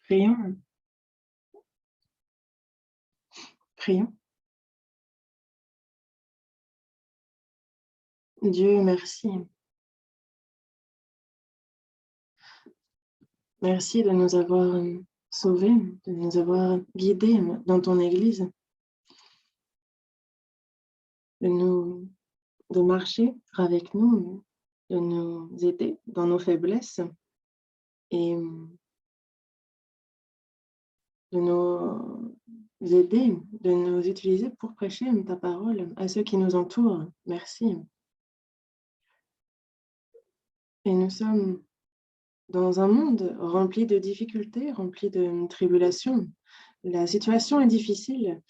Prions, prions. Dieu, merci. Merci de nous avoir sauvés, de nous avoir guidés dans ton Église, de marcher avec nous, de nous aider dans nos faiblesses et de nous aider, de nous utiliser pour prêcher ta parole à ceux qui nous entourent. Merci. Et nous sommes dans un monde rempli de difficultés, rempli de tribulations. La situation est difficile,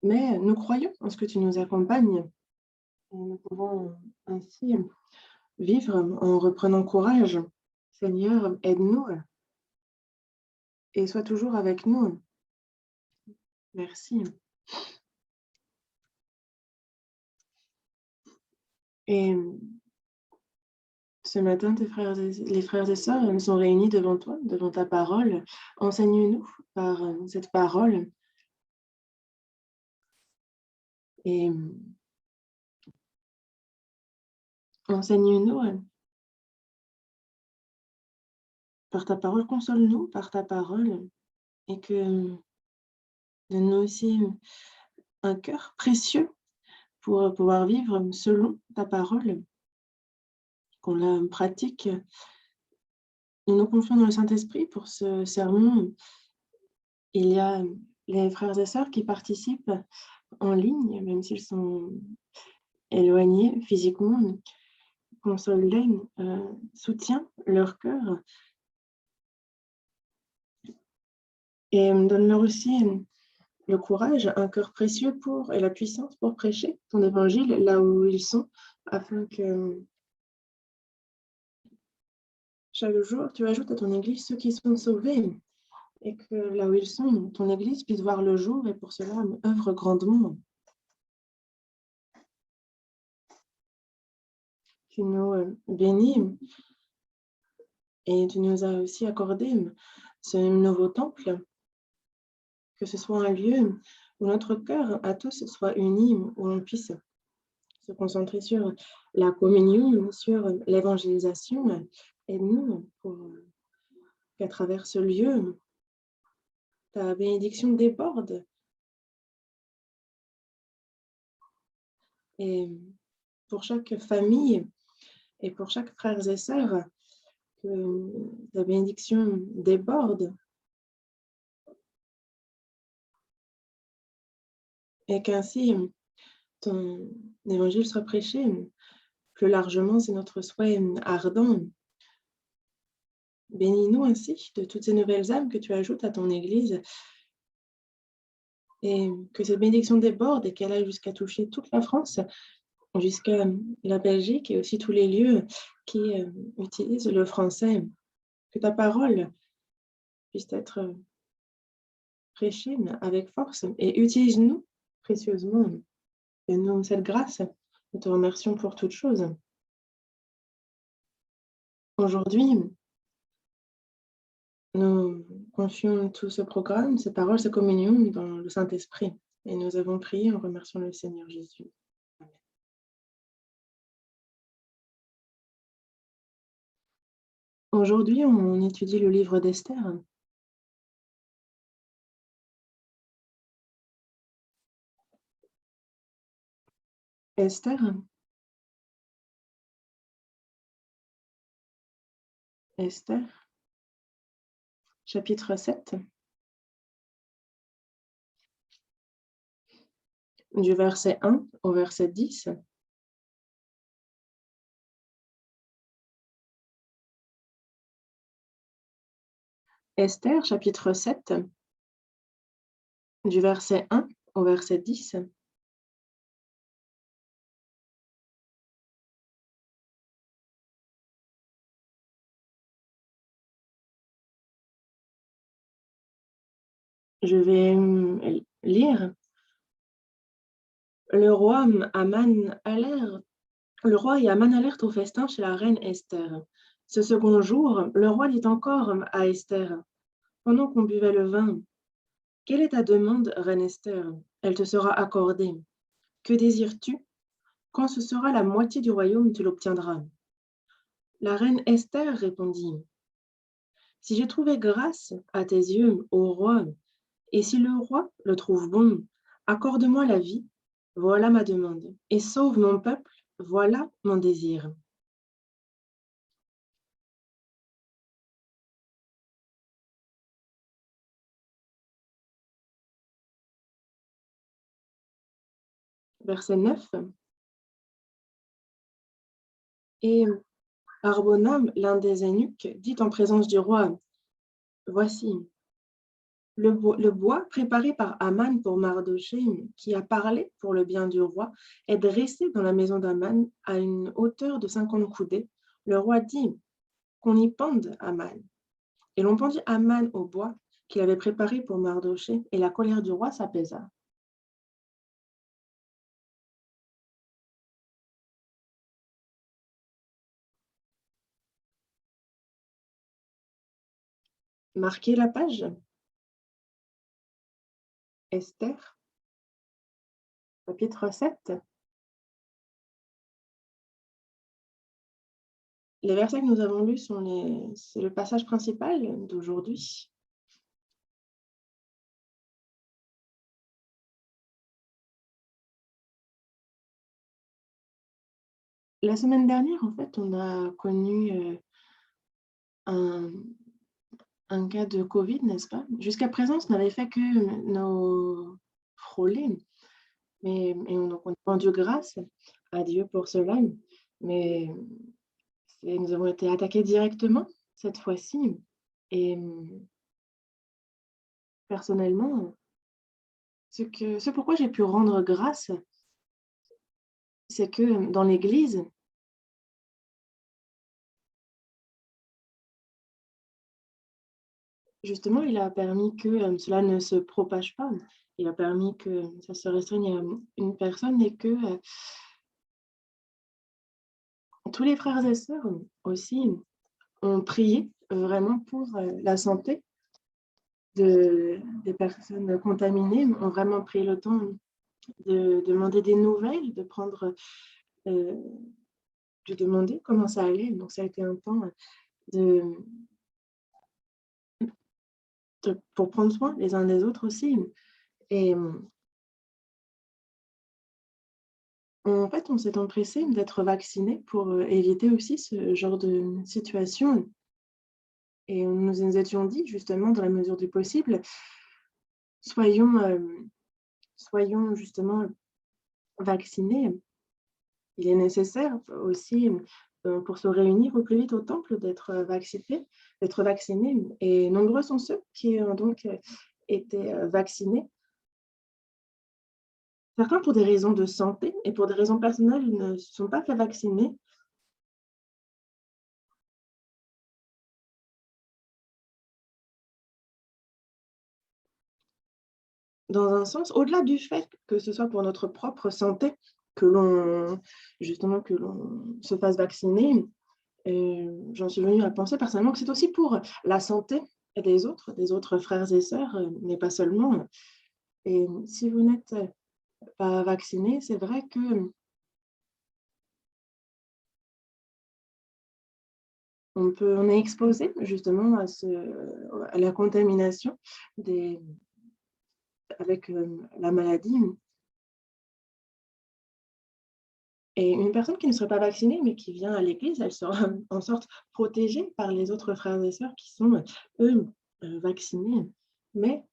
mais nous croyons en ce que tu nous accompagnes. Et nous pouvons ainsi vivre en reprenant courage. Seigneur, aide-nous et sois toujours avec nous. Merci. Et ce matin, les frères et sœurs sont réunis devant toi, devant ta parole. Enseigne-nous par cette parole. Et enseigne-nous par ta parole, console-nous par ta parole et que donne-nous aussi un cœur précieux pour pouvoir vivre selon ta parole, qu'on la pratique. Nous nous confions dans le Saint-Esprit pour ce sermon. Il y a les frères et sœurs qui participent en ligne, même s'ils sont éloignés physiquement. Console-les, soutiens leur cœur et donne-leur aussi le courage, un cœur précieux et la puissance pour prêcher ton évangile là où ils sont, afin que chaque jour, tu ajoutes à ton Église ceux qui sont sauvés et que là où ils sont, ton Église puisse voir le jour et pour cela œuvre grandement. Tu nous bénis et tu nous as aussi accordé ce nouveau temple, que ce soit un lieu où notre cœur à tous soit uni, où on puisse se concentrer sur la communion, sur l'évangélisation. Aide-nous pour qu'à travers ce lieu, ta bénédiction déborde. Et pour chaque famille et pour chaque frère et sœur, que ta bénédiction déborde et qu'ainsi ton évangile soit prêché plus largement, c'est notre souhait ardent. Bénis-nous ainsi de toutes ces nouvelles âmes que tu ajoutes à ton Église et que cette bénédiction déborde et qu'elle aille jusqu'à toucher toute la France, jusqu'à la Belgique et aussi tous les lieux qui utilisent le français. Que ta parole puisse être prêchée avec force et utilise-nous précieusement. Fais-nous cette grâce. Nous te remercions pour toutes choses. Aujourd'hui, nous confions tout ce programme, ces paroles, ces communions dans le Saint-Esprit. Et nous avons prié en remerciant le Seigneur Jésus. Amen. Aujourd'hui, on étudie le livre d'Esther. Esther, chapitre 7, du verset 1 au verset 10. Esther, chapitre 7, du verset 1 au verset 10. Je vais lire. Le roi et Aman allèrent au festin chez la reine Esther. Ce second jour, le roi dit encore à Esther: Pendant qu'on buvait le vin, quelle est ta demande, reine Esther? Elle te sera accordée. Que désires-tu? Quand ce sera la moitié du royaume, tu l'obtiendras. La reine Esther répondit: Si j'ai trouvé grâce à tes yeux, ô roi, et si le roi le trouve bon, accorde-moi la vie, voilà ma demande, et sauve mon peuple, voilà mon désir. Verset 9. Et Harbonam, l'un des eunuques, dit en présence du roi: Voici, le bois préparé par Aman pour Mardochée, qui a parlé pour le bien du roi, est dressé dans la maison d'Aman à une hauteur de 50 coudées. Le roi dit qu'on y pende Aman. Et l'on pendit Aman au bois qu'il avait préparé pour Mardochée, et la colère du roi s'apaisa. Marquez la page, Esther, chapitre 7. Les versets que nous avons lus c'est le passage principal d'aujourd'hui. La semaine dernière, en fait, on a connu un, un cas de Covid, n'est-ce pas? Jusqu'à présent, ce n'avait fait que nos frôler, donc on a rendu grâce à Dieu pour cela, mais nous avons été attaqués directement cette fois-ci. Et personnellement, ce pourquoi j'ai pu rendre grâce, c'est que dans l'Église, justement, il a permis que cela ne se propage pas. Il a permis que ça se restreigne à une personne et que tous les frères et sœurs aussi ont prié vraiment pour la santé des personnes contaminées, ont vraiment pris le temps de demander des nouvelles, euh, de demander comment ça allait. Donc, ça a été un temps de, pour prendre soin les uns des autres aussi. Et en fait, on s'est empressé d'être vaccinés pour éviter aussi ce genre de situation. Et nous étions dit, justement, dans la mesure du possible, soyons, soyons justement vaccinés. Il est nécessaire aussi pour se réunir au plus vite au temple d'être vaccinés. Et nombreux sont ceux qui ont donc été vaccinés. Certains pour des raisons de santé et pour des raisons personnelles, ils ne se sont pas fait vacciner. Dans un sens, au-delà du fait que ce soit pour notre propre santé que l'on justement que l'on se fasse vacciner, j'en suis venue à penser personnellement que c'est aussi pour la santé des autres frères et sœurs, mais pas seulement. Et si vous n'êtes pas vacciné, c'est vrai que on est exposé justement à la contamination des avec, la maladie. Et une personne qui ne serait pas vaccinée, mais qui vient à l'église, elle sera en sorte protégée par les autres frères et sœurs qui sont, eux, vaccinés. Mais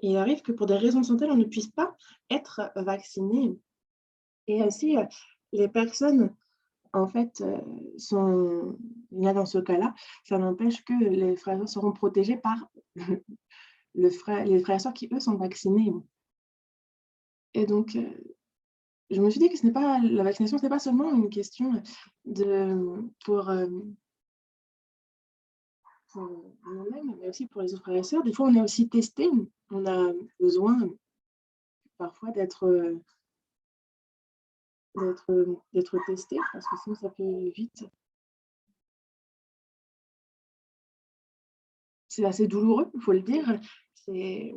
il arrive que pour des raisons de santé, on ne puisse pas être vacciné. Et aussi, les personnes, en fait, sont là, dans ce cas-là, ça n'empêche que les frères et sœurs seront protégés par les frères et sœurs qui, eux, sont vaccinés. Et donc, je me suis dit que ce n'est pas la vaccination, ce n'est pas seulement une question de pour nous-mêmes, mais aussi pour les autres frères et sœurs. Des fois, on est aussi testé, on a besoin parfois d'être, d'être testé, parce que sinon ça peut vite. C'est assez douloureux, il faut le dire. C'est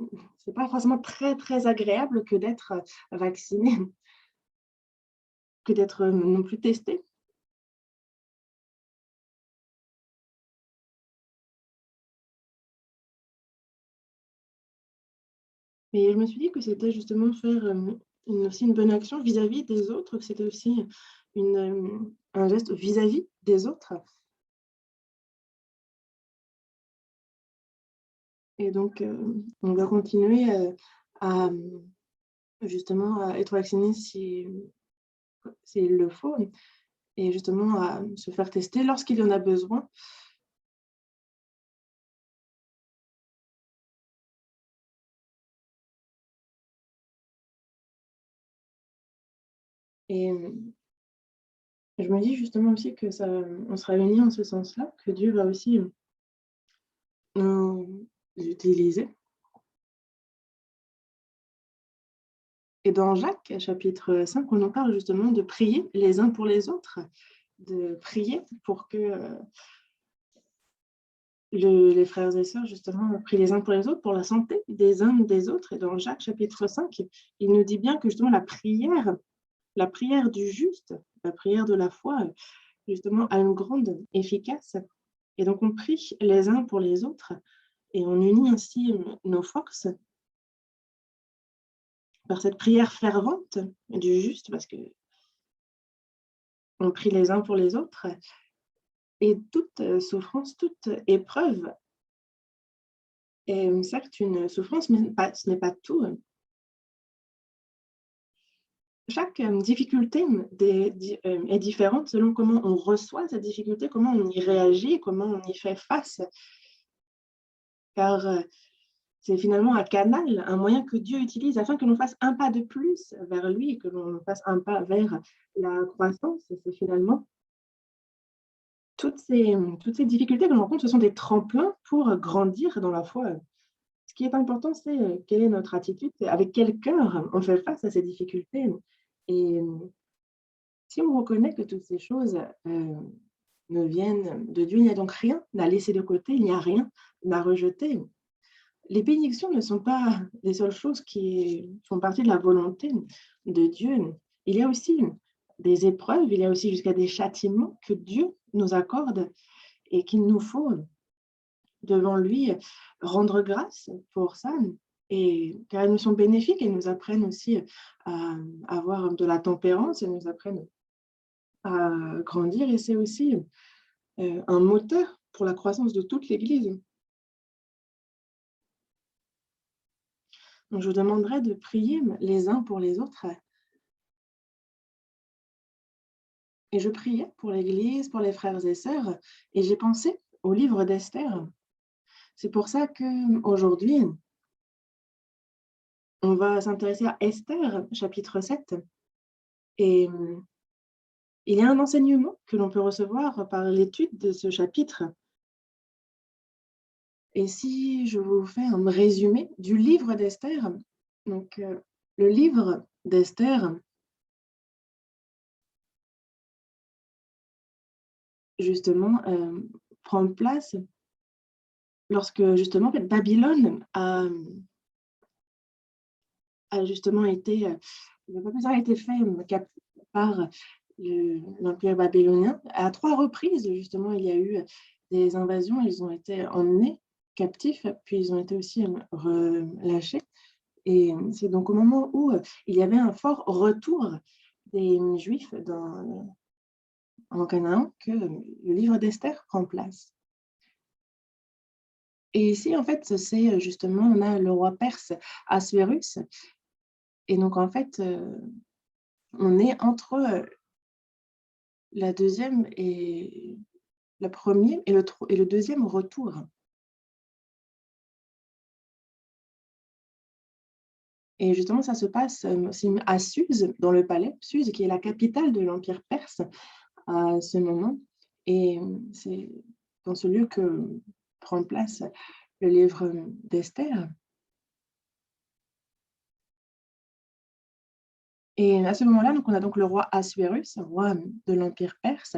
c'est pas forcément très, très agréable que d'être, vacciné, que d'être, non plus testé. Mais je me suis dit que c'était justement faire, une bonne action vis-à-vis des autres, que c'était aussi un geste vis-à-vis des autres. Et donc, on va continuer, à, justement, à être vacciné si s'il le faut, et justement à se faire tester lorsqu'il y en a besoin. Et je me dis justement aussi que ça on sera unis en ce sens-là, que Dieu va aussi nous utiliser. Et dans Jacques, chapitre 5, on en parle justement de prier les uns pour les autres, de prier pour que, les frères et sœurs justement prient les uns pour les autres, pour la santé des uns des autres. Et dans Jacques chapitre 5, il nous dit bien que justement la prière du juste, la prière de la foi, justement a une grande efficace. Et donc on prie les uns pour les autres et on unit ainsi, nos forces par cette prière fervente du juste, parce qu'on prie les uns pour les autres. Et toute, souffrance, toute épreuve est, certes une souffrance, mais ce n'est pas tout. Chaque, difficulté, est différente selon comment on reçoit cette difficulté, comment on y réagit, comment on y fait face. Car, c'est finalement un canal, un moyen que Dieu utilise afin que l'on fasse un pas de plus vers lui, que l'on fasse un pas vers la croissance. Et c'est finalement toutes ces difficultés que l'on rencontre, ce sont des tremplins pour grandir dans la foi. Ce qui est important, c'est, quelle est notre attitude, c'est avec quel cœur on fait face à ces difficultés. Et si on reconnaît que toutes ces choses, ne viennent de Dieu, il n'y a donc rien à laisser de côté, il n'y a rien à rejeter. Les bénédictions ne sont pas les seules choses qui font partie de la volonté de Dieu. Il y a aussi des épreuves, il y a aussi jusqu'à des châtiments que Dieu nous accorde et qu'il nous faut, devant lui, rendre grâce pour ça. Et car elles nous sont bénéfiques, elles nous apprennent aussi à avoir de la tempérance, elles nous apprennent à grandir, et c'est aussi, un moteur pour la croissance de toute l'Église. Donc je vous demanderai de prier les uns pour les autres, et je priais pour l'Église, pour les frères et sœurs, et j'ai pensé au livre d'Esther. C'est pour ça qu'aujourd'hui, on va s'intéresser à Esther, chapitre 7. Et il y a un enseignement que l'on peut recevoir par l'étude de ce chapitre. Et si je vous fais un résumé du livre d'Esther, donc le livre d'Esther, justement, prend place lorsque justement, en fait, Babylone a justement été, Nebuchadnezzar a été fait captif par l'Empire babylonien. À 3 reprises, justement, il y a eu des invasions, ils ont été emmenés captifs, puis ils ont été aussi, relâchés. Et c'est donc au moment où, il y avait un fort retour des Juifs en Canaan que le livre d'Esther prend place. Et ici, en fait, c'est justement, on a le roi perse Assuérus, et donc en fait, on est entre, la deuxième et le premier et le deuxième retour. Et justement, ça se passe, aussi à Suse, dans le palais, Suse qui est la capitale de l'Empire perse à ce moment. Et c'est dans ce lieu que prend place le livre d'Esther. Et à ce moment-là, donc, on a donc le roi Assuérus, roi de l'Empire perse,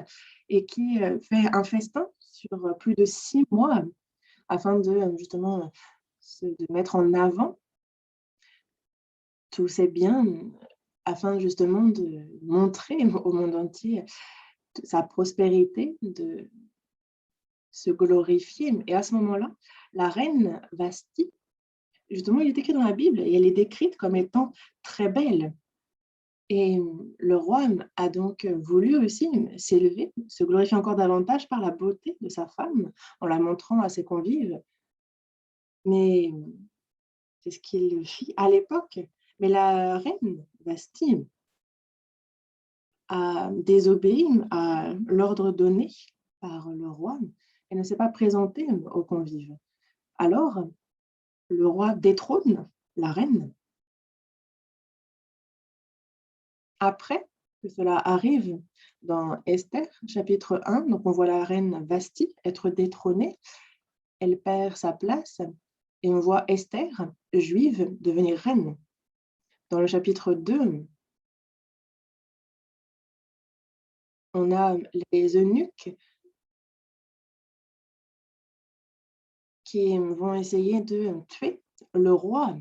et qui fait un festin sur plus de 6 mois afin de justement de mettre en avant tous ces biens, afin justement de montrer au monde entier sa prospérité, de se glorifier. Et à ce moment-là, la reine Vashti, justement, il est écrit dans la Bible et elle est décrite comme étant très belle. Et le roi a donc voulu aussi s'élever, se glorifier encore davantage par la beauté de sa femme, en la montrant à ses convives. Mais c'est ce qu'il fit à l'époque. Mais la reine Vashti a désobéi à l'ordre donné par le roi. Elle ne s'est pas présentée aux convives. Alors, le roi détrône la reine. Après que cela arrive dans Esther, chapitre 1, donc on voit la reine Vashti être détrônée, elle perd sa place et on voit Esther, juive, devenir reine. Dans le chapitre 2, on a les eunuques qui vont essayer de tuer le roi.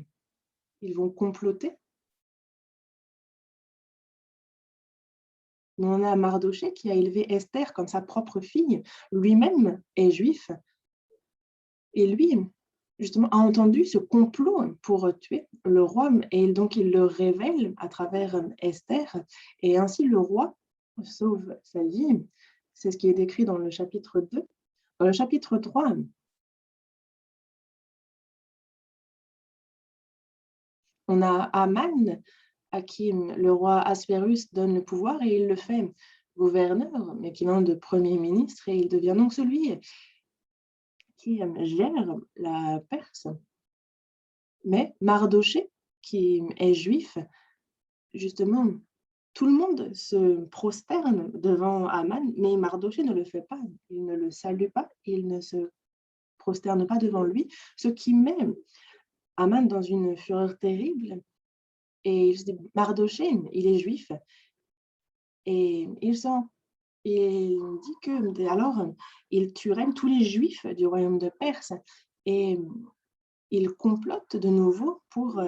Ils vont comploter. Mais on a Mardochée qui a élevé Esther comme sa propre fille. Lui-même est juif. Et lui, justement, a entendu ce complot pour tuer le roi. Et donc, il le révèle à travers Esther. Et ainsi, le roi sauve sa vie. C'est ce qui est décrit dans le chapitre 2. Dans le chapitre 3, on a Aman, à qui le roi Assuérus donne le pouvoir et il le fait gouverneur, mais qui de premier ministre, et il devient donc celui qui gère la Perse. Mais Mardochée, qui est juif, justement, tout le monde se prosterne devant Aman, mais Mardochée ne le fait pas, il ne le salue pas, il ne se prosterne pas devant lui, ce qui met Aman dans une fureur terrible. Et il se dit, Mardochée, il est juif, et il dit que alors il tuerait tous les juifs du royaume de Perse, et il complote de nouveau pour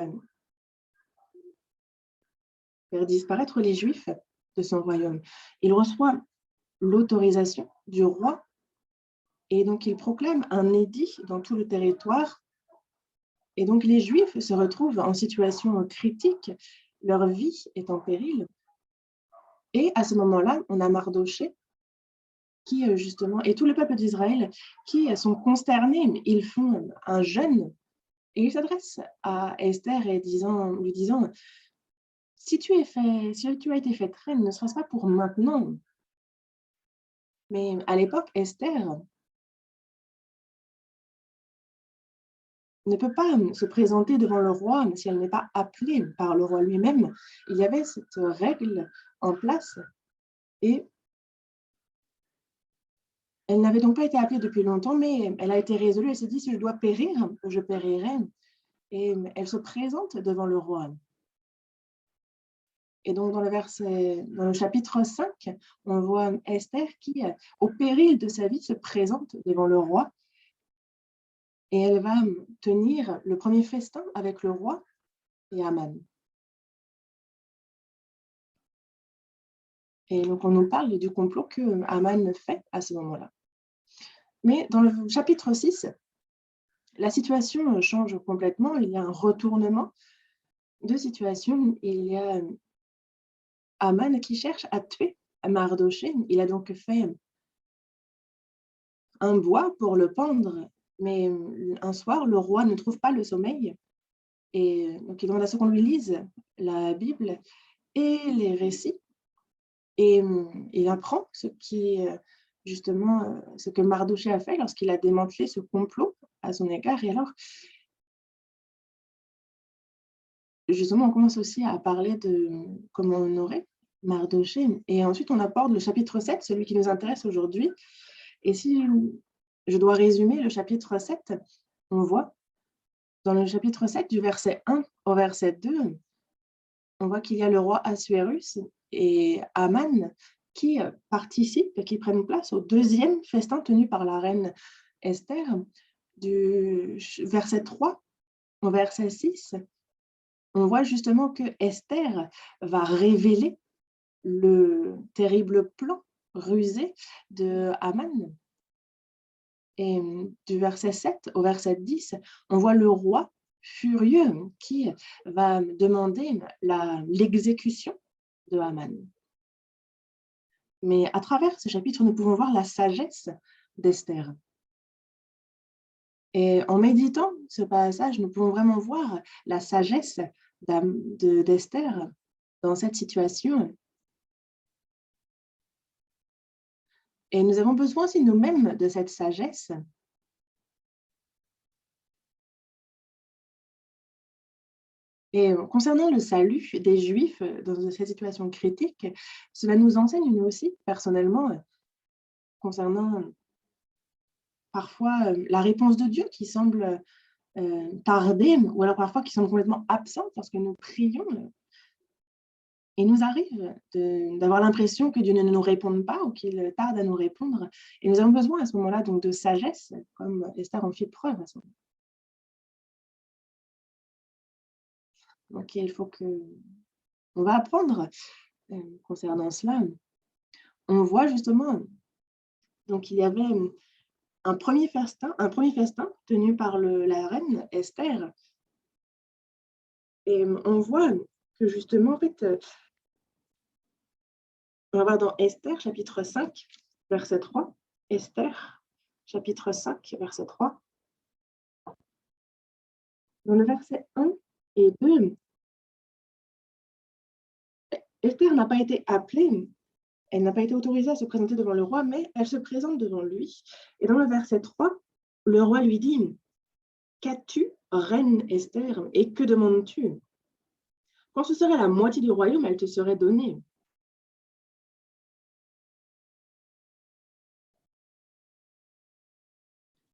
faire disparaître les juifs de son royaume. Il reçoit l'autorisation du roi et donc il proclame un édit dans tout le territoire. Et donc les juifs se retrouvent en situation critique, leur vie est en péril. Et à ce moment-là, on a Mardochée qui justement, et tout le peuple d'Israël qui sont consternés, ils font un jeûne et ils s'adressent à Esther et lui disant, si tu as été faite reine, ne serait-ce pas pour maintenant? Mais à l'époque, Esther ne peut pas se présenter devant le roi si elle n'est pas appelée par le roi lui-même. Il y avait cette règle en place et elle n'avait donc pas été appelée depuis longtemps, mais elle a été résolue. Elle s'est dit, si je dois périr, je périrai. Et elle se présente devant le roi. Et donc, dans le chapitre 5, on voit Esther qui, au péril de sa vie, se présente devant le roi. Et elle va tenir le premier festin avec le roi et Aman. Et donc, on nous parle du complot que Aman fait à ce moment-là. Mais dans le chapitre 6, la situation change complètement. Il y a un retournement de situation. Il y a Aman qui cherche à tuer Mardochée. Il a donc fait un bois pour le pendre, mais un soir, le roi ne trouve pas le sommeil. Et donc, il demande à ce qu'on lui lise la Bible et les récits. Et il apprend justement, ce que Mardochée a fait lorsqu'il a démantelé ce complot à son égard. Et alors, justement, on commence aussi à parler de comment honorer Mardochée. Et ensuite, on aborde le chapitre 7, celui qui nous intéresse aujourd'hui. Et si je dois résumer le chapitre 7, on voit dans le chapitre 7, du verset 1 au verset 2, on voit qu'il y a le roi Assuérus et Aman qui participent, qui prennent place au deuxième festin tenu par la reine Esther, du verset 3 au verset 6. On voit justement que Esther va révéler le terrible plan rusé de Aman. Et du verset 7 au verset 10, on voit le roi furieux qui va demander l'exécution de Haman. Mais à travers ce chapitre, nous pouvons voir la sagesse d'Esther. Et en méditant ce passage, nous pouvons vraiment voir la sagesse d'Esther dans cette situation. Et nous avons besoin aussi nous-mêmes de cette sagesse. Et concernant le salut des Juifs dans cette situation critique, cela nous enseigne nous aussi, personnellement, concernant parfois la réponse de Dieu qui semble tarder, ou alors parfois qui semble complètement absente lorsque nous prions. Il nous arrive d'avoir l'impression que Dieu ne nous réponde pas ou qu'il tarde à nous répondre. Et nous avons besoin à ce moment-là donc de sagesse, comme Esther en fit preuve à ce moment. Donc il faut on va apprendre concernant cela. On voit justement, donc il y avait un premier festin tenu par la reine Esther. Et on voit que justement, en fait, on va voir dans Esther, chapitre 5, verset 3. Esther, chapitre 5, verset 3. Dans le verset 1 et 2, Esther n'a pas été appelée, elle n'a pas été autorisée à se présenter devant le roi, mais elle se présente devant lui. Et dans le verset 3, le roi lui dit: qu'as-tu, reine Esther, et que demandes-tu? Quand ce serait la moitié du royaume, elle te serait donnée.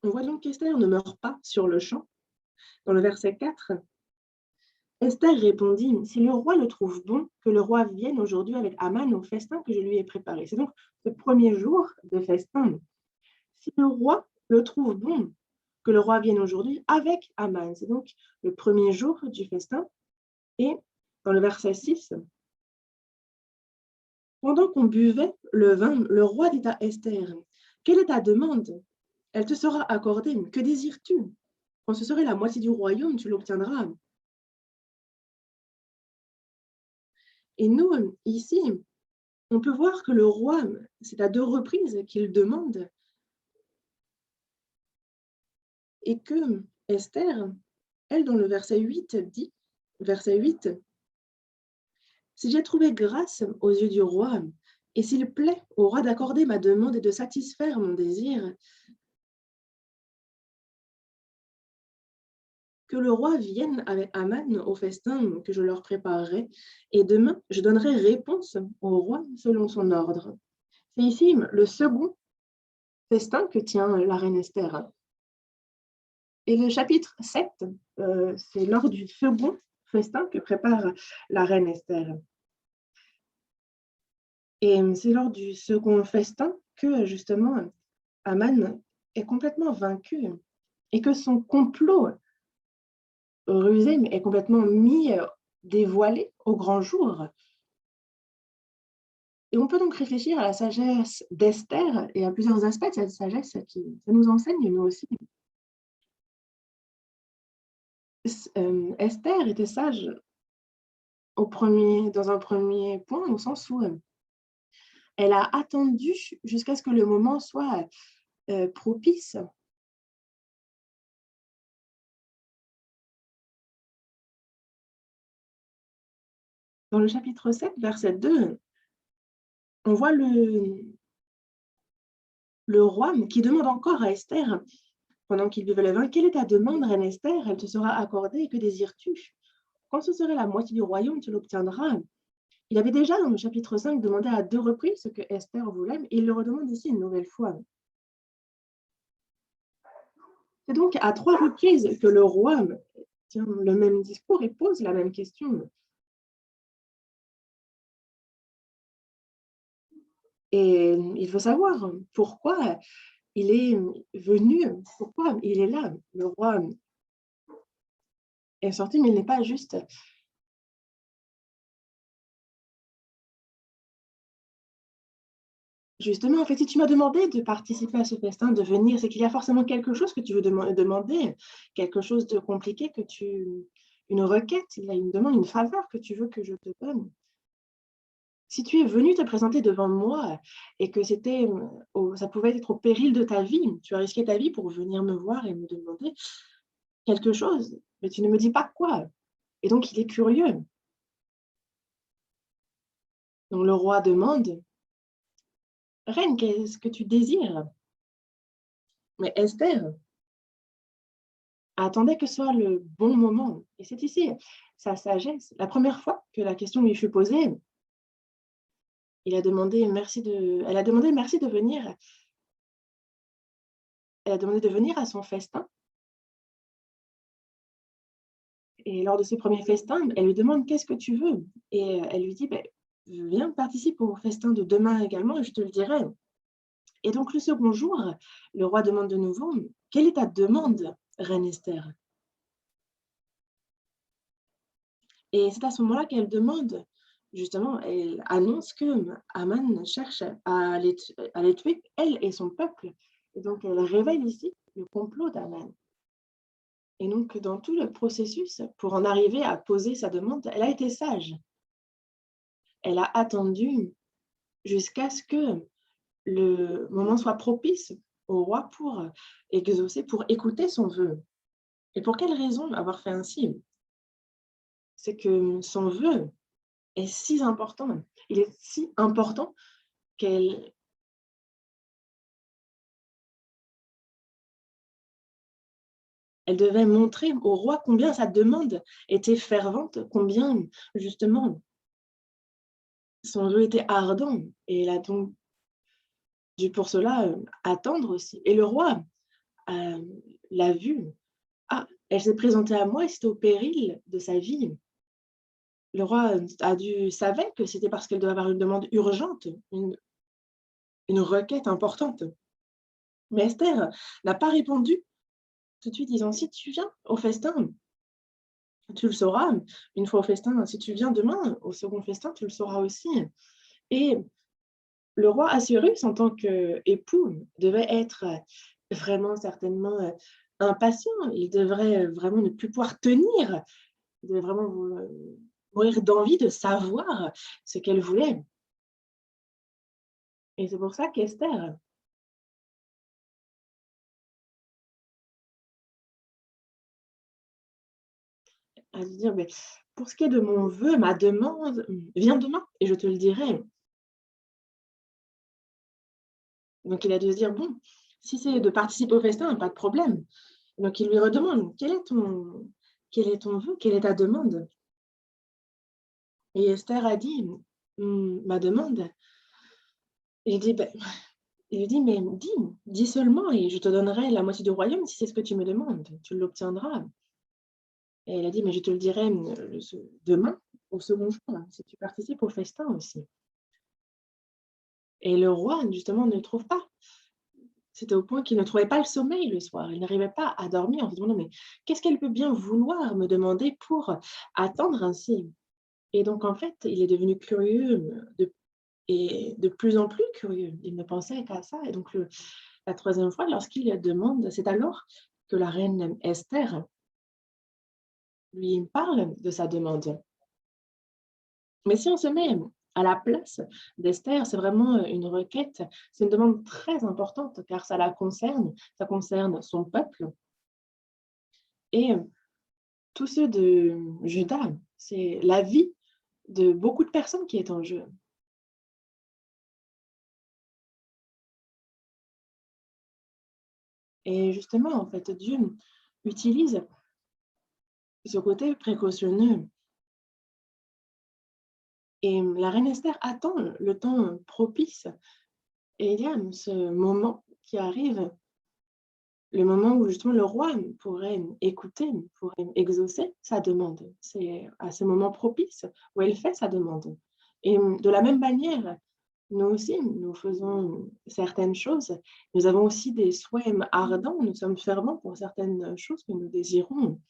On voit donc qu'Esther ne meurt pas sur le champ. Dans le verset 4, Esther répondit: si le roi le trouve bon, que le roi vienne aujourd'hui avec Aman au festin que je lui ai préparé. C'est donc ce premier jour de festin. Si le roi le trouve bon, que le roi vienne aujourd'hui avec Aman. C'est donc le premier jour du festin. Et dans le verset 6, pendant qu'on buvait le vin, le roi dit à Esther: quelle est ta demande? Elle te sera accordée. Que désires-tu? Quand ce serait la moitié du royaume, tu l'obtiendras. Et nous, ici, on peut voir que le roi, c'est à 2 reprises qu'il demande, et que Esther, elle, dans le verset 8, dit, verset 8, si j'ai trouvé grâce aux yeux du roi, et s'il plaît au roi d'accorder ma demande et de satisfaire mon désir, que le roi vienne avec Aman au festin que je leur préparerai, et demain, je donnerai réponse au roi selon son ordre. C'est ici le second festin que tient la reine Esther. Et le chapitre 7, c'est lors du second festin que prépare la reine Esther. Et c'est lors du second festin que, justement, Aman est complètement vaincu et que son complot rusé est complètement dévoilé au grand jour. Et on peut donc réfléchir à la sagesse d'Esther et à plusieurs aspects de cette sagesse qui ça nous enseigne, nous aussi. Esther était sage dans un premier point, au sens où elle a attendu jusqu'à ce que le moment soit propice. Dans le chapitre 7, verset 2, on voit le roi qui demande encore à Esther, pendant qu'il vivait le vin: quelle est ta demande, reine Esther? Elle te sera accordée, et que désires-tu? Quand ce serait la moitié du royaume, tu l'obtiendras. Il avait déjà, dans le chapitre 5, demandé à 2 reprises ce que Esther voulait, et il le redemande ici une nouvelle fois. C'est donc à 3 reprises que le roi tient le même discours et pose la même question. Et il veut savoir pourquoi il est venu, pourquoi il est là. Le roi est sorti, mais il n'est pas juste justement, en fait, si tu m'as demandé de participer à ce festin, de venir, c'est qu'il y a forcément quelque chose que tu veux demander, quelque chose de compliqué que tu une requête, il y a une demande, une faveur que tu veux que je te donne. Si tu es venu te présenter devant moi et que c'était, ça pouvait être au péril de ta vie, tu as risqué ta vie pour venir me voir et me demander quelque chose, mais tu ne me dis pas quoi. Et donc il est curieux. Donc le roi demande: «Reine, qu'est-ce que tu désires?» Mais Esther attendait que ce soit le bon moment. Et c'est ici sa sagesse. La première fois que la question lui fut posée, elle a demandé merci de venir. Elle a demandé de venir à son festin. Et lors de ce premier festin, elle lui demande: «Qu'est-ce que tu veux?» Et elle lui dit: «Beh, viens, participe au festin de demain également et je te le dirai». Et donc le second jour, le roi demande de nouveau: «Quelle est ta demande, reine Esther?» Et c'est à ce moment-là qu'elle demande, justement, elle annonce que Aman cherche à les tuer, elle et son peuple. Et donc elle révèle ici le complot d'Aman. Et donc dans tout le processus, pour en arriver à poser sa demande, elle a été sage. Elle a attendu jusqu'à ce que le moment soit propice au roi pour exaucer, pour écouter son vœu. Et pour quelle raison avoir fait ainsi? C'est que son vœu est si important, il est si important qu'elle elle devait montrer au roi combien sa demande était fervente, combien justement son vœu était ardent. Et elle a donc dû pour cela, attendre aussi. Et le roi, l'a vue: «Ah, elle s'est présentée à moi et c'était au péril de sa vie». Le roi, savait que c'était parce qu'elle devait avoir une demande urgente, une requête importante. Mais Esther n'a pas répondu tout de suite, disant: «Si tu viens au festin, tu le sauras. Une fois au festin, si tu viens demain au second festin, tu le sauras aussi». Et le roi Assuérus, en tant qu'époux, devait être vraiment certainement impatient. Il devrait vraiment ne plus pouvoir tenir. Il devait vraiment mourir d'envie de savoir ce qu'elle voulait. Et c'est pour ça qu'Esther a dû dire: «Mais pour ce qui est de mon vœu, ma demande, viens demain et je te le dirai». Donc il a dû se dire: «Bon, si c'est de participer au festin, pas de problème». Donc il lui redemande: quel est ton vœu? Quelle est ta demande?» Et Esther a dit: Ma demande?» Il dit: «Beh», il lui dit: «Mais dis seulement et je te donnerai la moitié du royaume si c'est ce que tu me demandes, tu l'obtiendras». Et elle a dit: «Mais je te le dirai, demain, au second jour, si tu participes au festin aussi». Et le roi, justement, ne trouve pas. C'était au point qu'il ne trouvait pas le sommeil le soir. Il n'arrivait pas à dormir en se demandant: «Mais qu'est-ce qu'elle peut bien vouloir me demander pour attendre ainsi?» Et donc en fait, il est devenu curieux, de plus en plus curieux. Il ne pensait qu'à ça. Et donc la troisième fois, lorsqu'il demande, c'est alors que la reine Esther lui parle de sa demande. Mais si on se met à la place d'Esther, c'est vraiment une requête, c'est une demande très importante car ça concerne son peuple et tous ceux de Juda. C'est la vie de beaucoup de personnes qui est en jeu. Et justement, en fait, Dieu utilise ce côté précautionneux. Et la reine Esther attend le temps propice. Et il y a ce moment qui arrive, le moment où justement le roi pourrait écouter, pourrait exaucer sa demande. C'est à ce moment propice où elle fait sa demande. Et de la même manière, Nous aussi, nous faisons certaines choses. Nous avons aussi des souhaits ardents, nous sommes fervents pour certaines choses que nous désirons.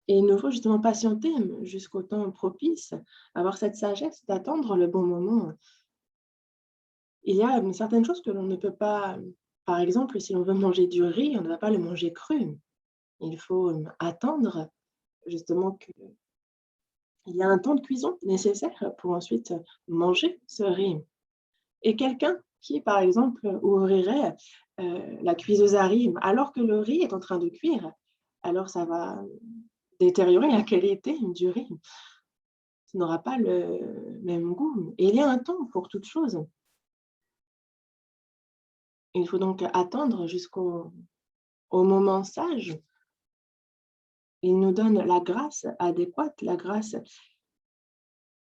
Et il nous faut justement patienter jusqu'au temps propice, avoir cette sagesse d'attendre le bon moment. Il y a certaines choses que l'on ne peut pas, par exemple, si l'on veut manger du riz, on ne va pas le manger cru. Il faut attendre justement qu'il y a un temps de cuisson nécessaire pour ensuite manger ce riz. Et quelqu'un qui, par exemple, ouvrirait la cuiseuse à riz alors que le riz est en train de cuire, alors ça va détériorer la qualité du riz. Ça n'aura pas le même goût. Et il y a un temps pour toute chose. Il faut donc attendre jusqu'au moment sage. Il nous donne la grâce adéquate, la grâce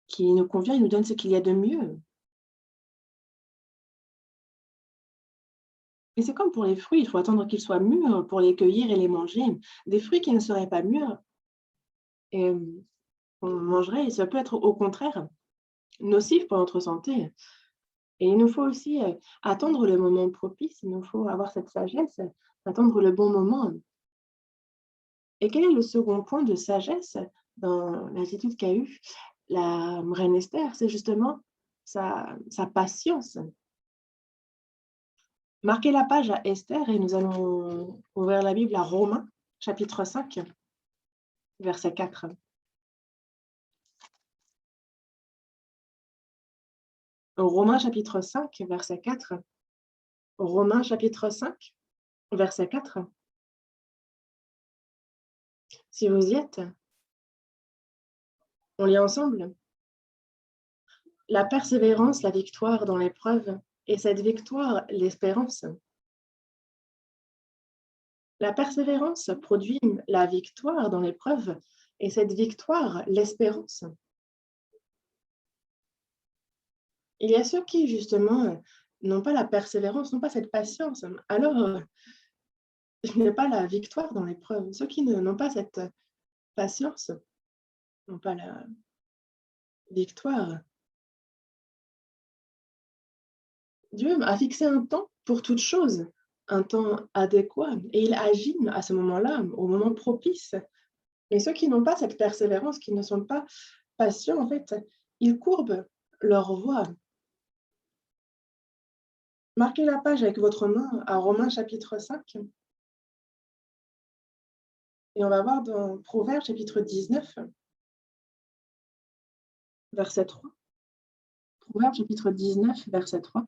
qui nous convient, il nous donne ce qu'il y a de mieux. Et c'est comme pour les fruits, il faut attendre qu'ils soient mûrs pour les cueillir et les manger. Des fruits qui ne seraient pas mûrs, et on mangerait, et ça peut être au contraire nocif pour notre santé. Et il nous faut aussi attendre le moment propice, il nous faut avoir cette sagesse, attendre le bon moment. Et quel est le second point de sagesse dans l'attitude qu'a eue la reine Esther? C'est justement sa patience. Marquez la page à Esther et nous allons ouvrir la Bible à Romains, chapitre 5, verset 4. Romains, chapitre 5, verset 4. Romains, chapitre 5, verset 4. Si vous y êtes, on lit ensemble. La persévérance, la victoire dans l'épreuve, et cette victoire, l'espérance. La persévérance produit la victoire dans l'épreuve, et cette victoire, l'espérance. Il y a ceux qui, justement, n'ont pas la persévérance, n'ont pas cette patience. Alors, il n'y a pas la victoire dans l'épreuve. Ceux qui n'ont pas cette patience n'ont pas la victoire. Dieu a fixé un temps pour toute chose, un temps adéquat, et il agit à ce moment-là, au moment propice. Et ceux qui n'ont pas cette persévérance, qui ne sont pas patients, en fait, ils courbent leur voie. Marquez la page avec votre main à Romains chapitre 5. Et on va voir dans Proverbes chapitre 19, verset 3. Proverbes chapitre 19, verset 3.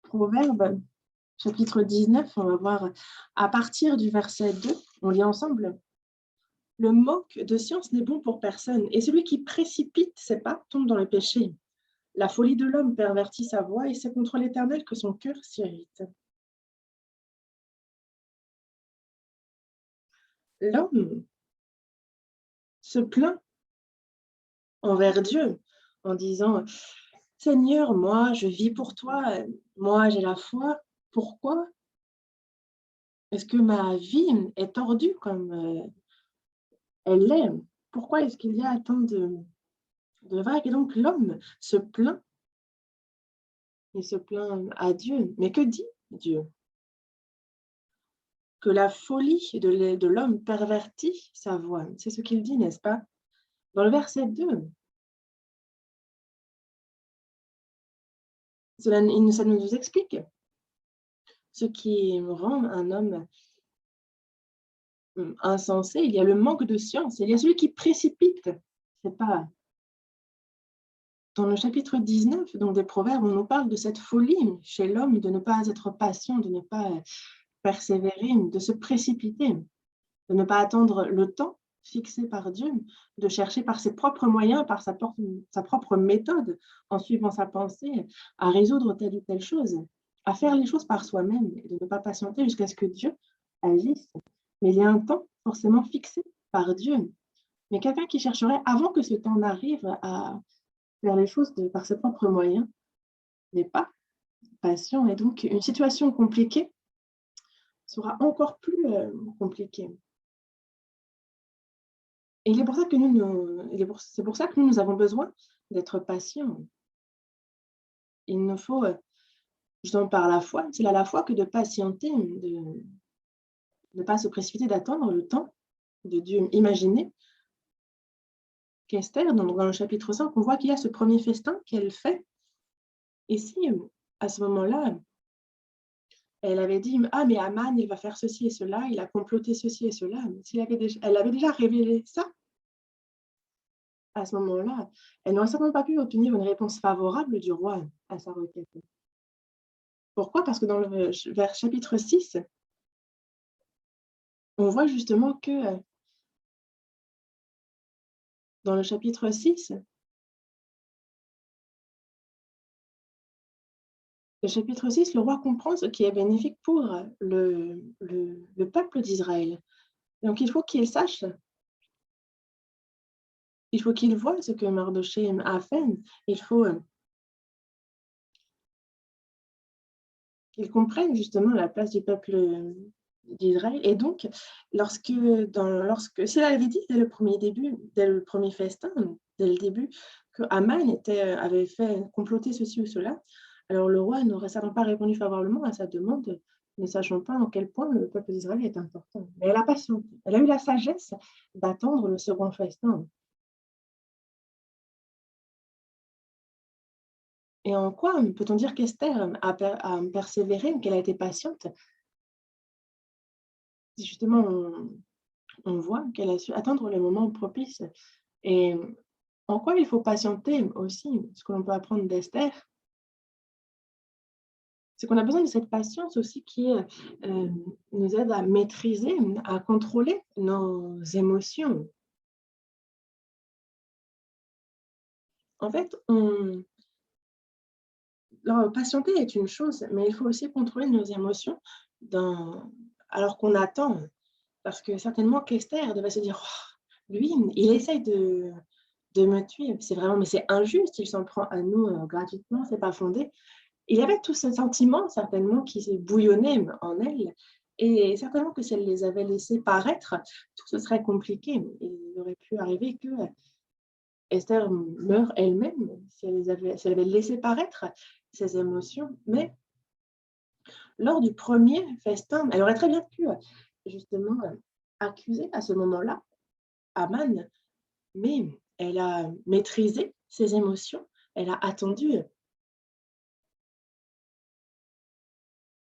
Proverbes chapitre 19, on va voir à partir du verset 2, on lit ensemble. Le manque de science n'est bon pour personne, et celui qui précipite ses pas tombe dans le péché. La folie de l'homme pervertit sa voie, et c'est contre l'Éternel que son cœur s'irrite. L'homme se plaint envers Dieu en disant « Seigneur, moi, je vis pour toi, moi, j'ai la foi. Pourquoi est-ce que ma vie est tordue comme elle l'est? Pourquoi est-ce qu'il y a tant de vagues ?» Et donc l'homme se plaint, il se plaint à Dieu. Mais que dit Dieu? Que la folie de l'homme pervertit sa voie. C'est ce qu'il dit, n'est-ce pas? Dans le verset 2, ça nous explique ce qui rend un homme insensé. Il y a le manque de science, il y a celui qui précipite. C'est pas dans le chapitre 19, donc des Proverbes, on nous parle de cette folie chez l'homme, de ne pas être patient, de ne pas persévérer, de se précipiter, de ne pas attendre le temps fixé par Dieu, de chercher par ses propres moyens, par sa propre méthode, en suivant sa pensée, à résoudre telle ou telle chose, à faire les choses par soi-même, et de ne pas patienter jusqu'à ce que Dieu agisse. Mais il y a un temps forcément fixé par Dieu. Mais quelqu'un qui chercherait, avant que ce temps n'arrive, à faire les choses par ses propres moyens, n'est pas patient. Et donc, une situation compliquée sera encore plus compliqué. Et il est pour ça que c'est pour ça que nous avons besoin d'être patients. Il nous faut, justement par la foi, c'est à la foi que de patienter, de ne pas se précipiter, d'attendre le temps de Dieu. Imaginez qu'Esther, dans le chapitre 5, on voit qu'il y a ce premier festin qu'elle fait. Et si, à ce moment-là, elle avait dit: «Ah mais Aman, il va faire ceci et cela, il a comploté ceci et cela», elle avait déjà révélé ça, à ce moment-là, elle n'aurait certainement pas pu obtenir une réponse favorable du roi à sa requête. Pourquoi? Parce que dans le vers chapitre 6, on voit justement que, dans le chapitre 6, le roi comprend ce qui est bénéfique pour le peuple d'Israël. Donc il faut qu'il voie ce que Mardochée a fait. Il faut, qu'il comprenne justement la place du peuple, d'Israël. Et donc lorsque si elle avait dit dès le premier début, dès le premier festin, dès le début, que Aman avait fait comploter ceci ou cela, alors le roi n'aurait certainement pas répondu favorablement à sa demande, ne sachant pas à quel point le peuple d'Israël est important. Mais elle a patienté. Elle a eu la sagesse d'attendre le second festin. Et en quoi peut-on dire qu'Esther a persévéré, qu'elle a été patiente? Si justement on voit qu'elle a su attendre le moment propice. Et en quoi il faut patienter aussi, ce que l'on peut apprendre d'Esther, c'est qu'on a besoin de cette patience aussi qui, nous aide à maîtriser, à contrôler nos émotions. En fait, alors patienter est une chose, mais il faut aussi contrôler nos émotions dans alors qu'on attend. Parce que certainement qu'Esther devait se dire: «Oh, lui, il essaye de me tuer, c'est injuste, il s'en prend à nous, gratuitement, c'est pas fondé». Il y avait tout ce sentiment certainement qui s'est bouillonné en elle, et certainement que si elle les avait laissés paraître, tout ce serait compliqué. Il aurait pu arriver que Esther meure elle-même si elle avait laissé paraître ses émotions. Mais lors du premier festin, elle aurait très bien pu, justement, accuser à ce moment-là Aman, mais elle a maîtrisé ses émotions, elle a attendu.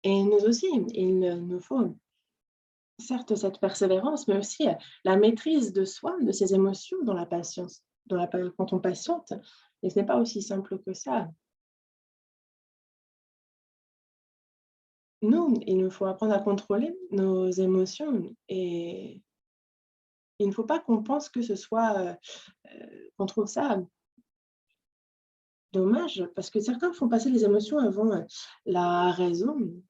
Et nous aussi, il nous faut certes cette persévérance, mais aussi la maîtrise de soi, de ses émotions dans la patience, quand on patiente. Et ce n'est pas aussi simple que ça. Nous, il nous faut apprendre à contrôler nos émotions, et il ne faut pas qu'on pense que ce soit, qu'on trouve ça dommage, parce que certains font passer les émotions avant, la raison.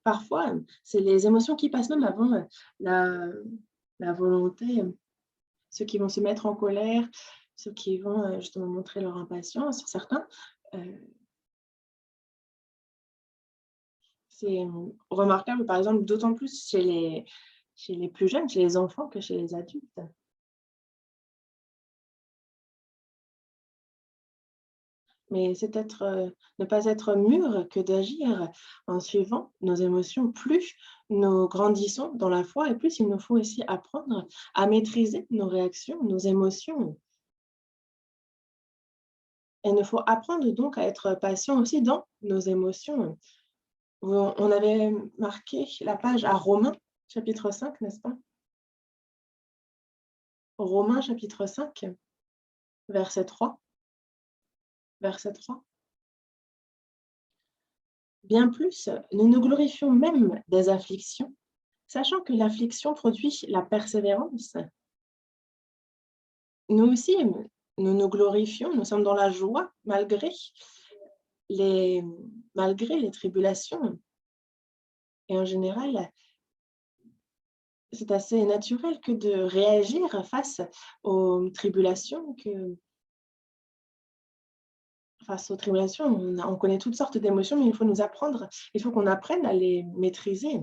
Parfois, c'est les émotions qui passent même avant, la la volonté. Ceux qui vont se mettre en colère, ceux qui vont, justement montrer leur impatience, certains, heu, c'est, remarquable par exemple d'autant plus chez les plus jeunes, chez les enfants que chez les adultes. Mais ne pas être mûr que d'agir en suivant nos émotions. Plus nous grandissons dans la foi, et plus il nous faut aussi apprendre à maîtriser nos réactions, nos émotions. Et il nous faut apprendre donc à être patient aussi dans nos émotions. On avait marqué la page à Romains, chapitre 5, n'est-ce pas? Romains, chapitre 5, verset 3, verset 3. Bien plus, nous nous glorifions même des afflictions, sachant que l'affliction produit la persévérance. Nous aussi, nous nous glorifions, nous sommes dans la joie les, malgré les tribulations. Et en général, c'est assez naturel que de réagir face aux tribulations. On connaît toutes sortes d'émotions, mais il faut qu'on apprenne à les maîtriser.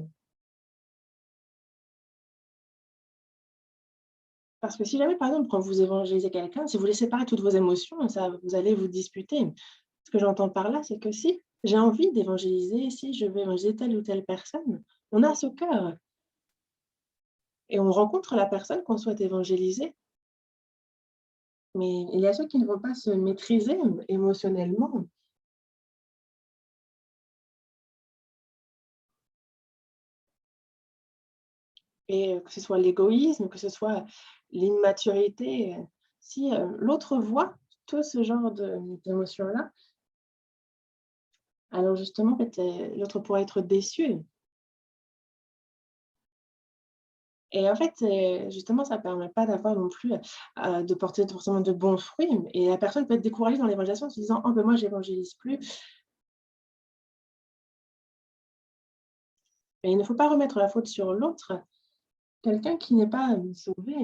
Parce que si jamais, par exemple, quand vous évangélisez quelqu'un, si vous laissez parler toutes vos émotions, ça vous allez vous disputer. Ce que j'entends par là, c'est que si j'ai envie d'évangéliser, si je veux évangéliser telle ou telle personne, on a ce cœur et on rencontre la personne qu'on souhaite évangéliser. Mais il y a ceux qui ne vont pas se maîtriser émotionnellement et que ce soit l'égoïsme, que ce soit l'immaturité, si, l'autre voit tout ce genre d'émotions-là, alors justement, en fait, l'autre pourrait être déçu et en fait, justement, ça permet pas d'avoir non plus, de porter forcément de bons fruits et la personne peut être découragée dans l'évangélisation en se disant: «Oh ben moi j'évangélise plus» et il ne faut pas remettre la faute sur l'autre. Quelqu'un qui n'est pas, sauvé,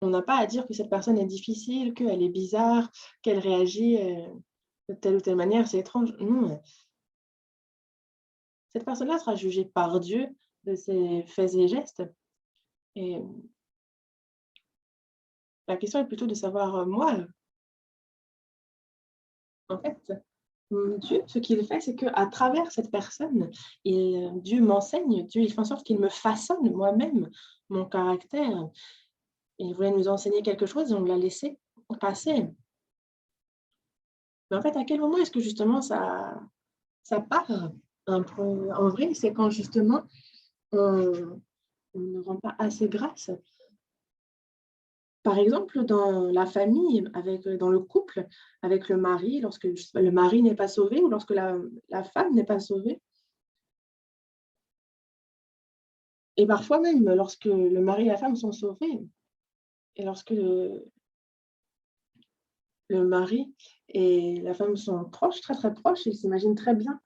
on n'a pas à dire que cette personne est difficile, qu'elle est bizarre, qu'elle réagit, de telle ou telle manière, c'est étrange. Non, cette personne-là sera jugée par Dieu de ses faits et gestes et la question est plutôt de savoir, moi, en fait, Dieu, ce qu'il fait, c'est qu'à travers cette personne, Dieu m'enseigne, Dieu, il fait en sorte qu'il me façonne moi-même, mon caractère. Il voulait nous enseigner quelque chose et on l'a laissé passer. Mais en fait, à quel moment est-ce que justement ça part un peu en vrai? C'est quand justement on on ne rend pas assez grâce. Par exemple, dans la famille, avec, dans le couple, avec le mari, lorsque je sais pas, le mari n'est pas sauvé ou lorsque la femme n'est pas sauvée et parfois même lorsque le mari et la femme sont sauvés et lorsque le mari et la femme sont proches, très, très proches, ils s'imaginent très bien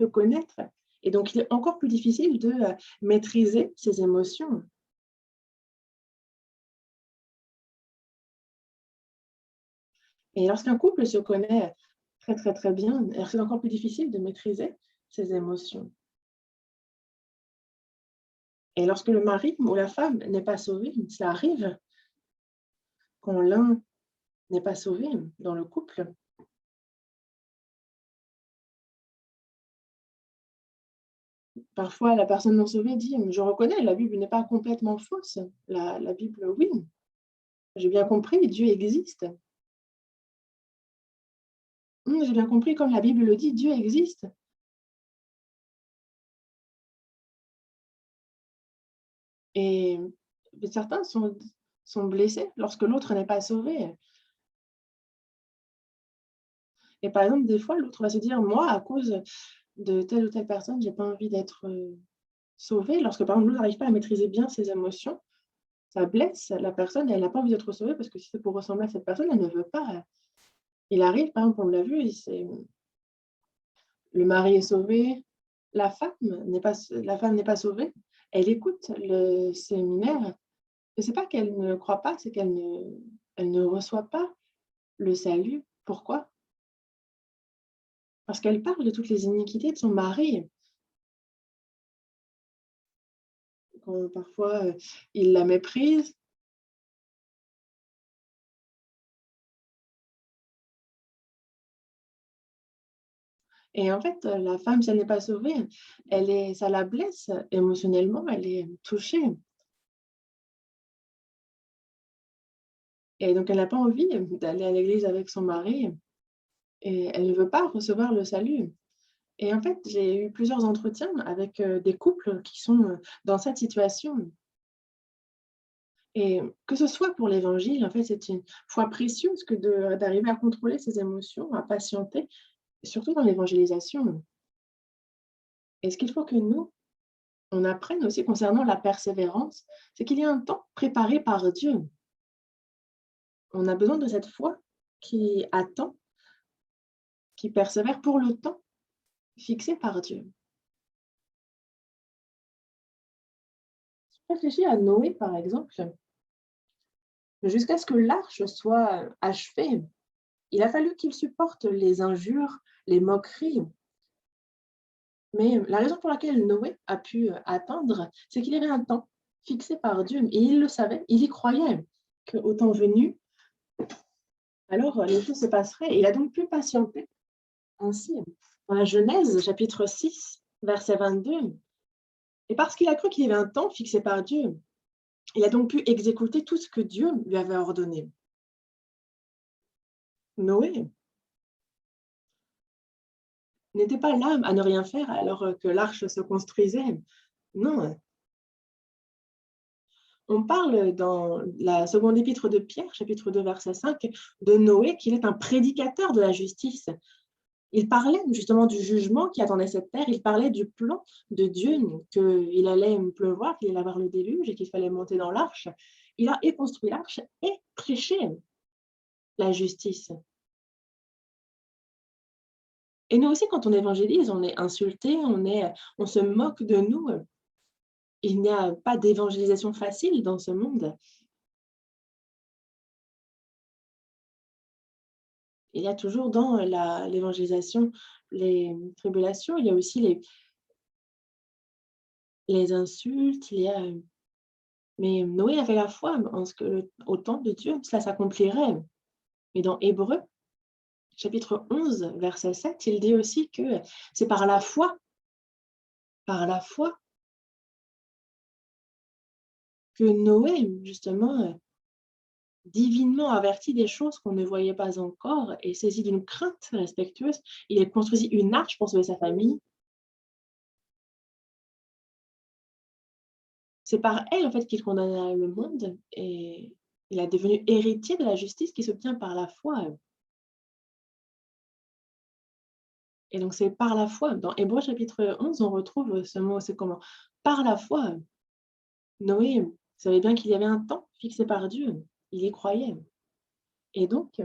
se connaître et donc il est encore plus difficile de, maîtriser ses émotions et lorsqu'un couple se connaît très, très, très bien, alors c'est encore plus difficile de maîtriser ses émotions et lorsque le mari ou la femme n'est pas sauvé, cela arrive quand l'un n'est pas sauvé dans le couple, parfois la personne non sauvée dit: «Je reconnais, la Bible n'est pas complètement fausse. La Bible, oui, j'ai bien compris, Dieu existe. J'ai bien compris, comme la Bible le dit, Dieu existe» et certains sont blessés lorsque l'autre n'est pas sauvé et par exemple, des fois, l'autre va se dire: «Moi, à cause de telle ou telle personne, j'ai pas envie d'être, sauvé». Lorsque, par exemple, l'autre n'arrive pas à maîtriser bien ses émotions, ça blesse la personne et elle n'a pas envie d'être sauvée parce que si c'est pour ressembler à cette personne, elle ne veut pas. Il arrive, par exemple, on l'a vu, c'est le mari est sauvé, la femme n'est pas sauvée. Elle écoute le séminaire et c'est pas qu'elle ne croit pas, c'est elle ne reçoit pas le salut. Pourquoi? Parce qu'elle parle de toutes les iniquités de son mari. Quand parfois, il la méprise et en fait, la femme, si elle n'est pas sauvée, ça la blesse émotionnellement, elle est touchée et donc elle n'a pas envie d'aller à l'église avec son mari et elle ne veut pas recevoir le salut et en fait, j'ai eu plusieurs entretiens avec, des couples qui sont, dans cette situation et que ce soit pour l'évangile, en fait, c'est une foi précieuse que d'arriver à contrôler ses émotions, à patienter, surtout dans l'évangélisation et ce qu'il faut que nous, on apprenne aussi concernant la persévérance, c'est qu'il y a un temps préparé par Dieu. On a besoin de cette foi qui attend, qui persévère pour le temps fixé par Dieu. Réfléchis à Noé, par exemple, jusqu'à ce que l'arche soit achevée. Il a fallu qu'il supporte les injures, les moqueries Mais la raison pour laquelle Noé a pu attendre, c'est qu'il avait un temps fixé par Dieu et il le savait, il y croyait qu'au temps venu, alors les choses se passeraient. Il a donc pu patienter. Ainsi, dans la Genèse, chapitre 6, verset 22, et parce qu'il a cru qu'il y avait un temps fixé par Dieu, il a donc pu exécuter tout ce que Dieu lui avait ordonné. Noé n'était pas là à ne rien faire alors que l'arche se construisait. Non, on parle dans la seconde épître de Pierre, chapitre 2, verset 5, de Noé, qu'il est un prédicateur de la justice. Il parlait justement du jugement qui attendait cette terre, il parlait du plan de Dieu, qu'il allait pleuvoir, qu'il allait avoir le déluge et qu'il fallait monter dans l'arche. Il a et construit l'arche et prêché la justice. Et nous aussi, quand on évangélise, on est insulté, on se moque de nous. Il n'y a pas d'évangélisation facile dans ce monde. Il y a toujours dans l'évangélisation les tribulations, il y a aussi les insultes, mais Noé avait la foi en ce que au temps de Dieu, cela s'accomplirait. Et dans Hébreux, chapitre 11, verset 7, il dit aussi que c'est par la foi que Noé, justement, divinement averti des choses qu'on ne voyait pas encore et saisi d'une crainte respectueuse, il a construit une arche pour sauver sa famille. C'est par elle, en fait, qu'il condamna le monde et il est devenu héritier de la justice qui s'obtient par la foi. Et donc, c'est par la foi. Dans Hébreux chapitre 11, on retrouve ce mot, c'est comment? Par la foi, Noé savait bien qu'il y avait un temps fixé par Dieu. Il y croyait. Et donc,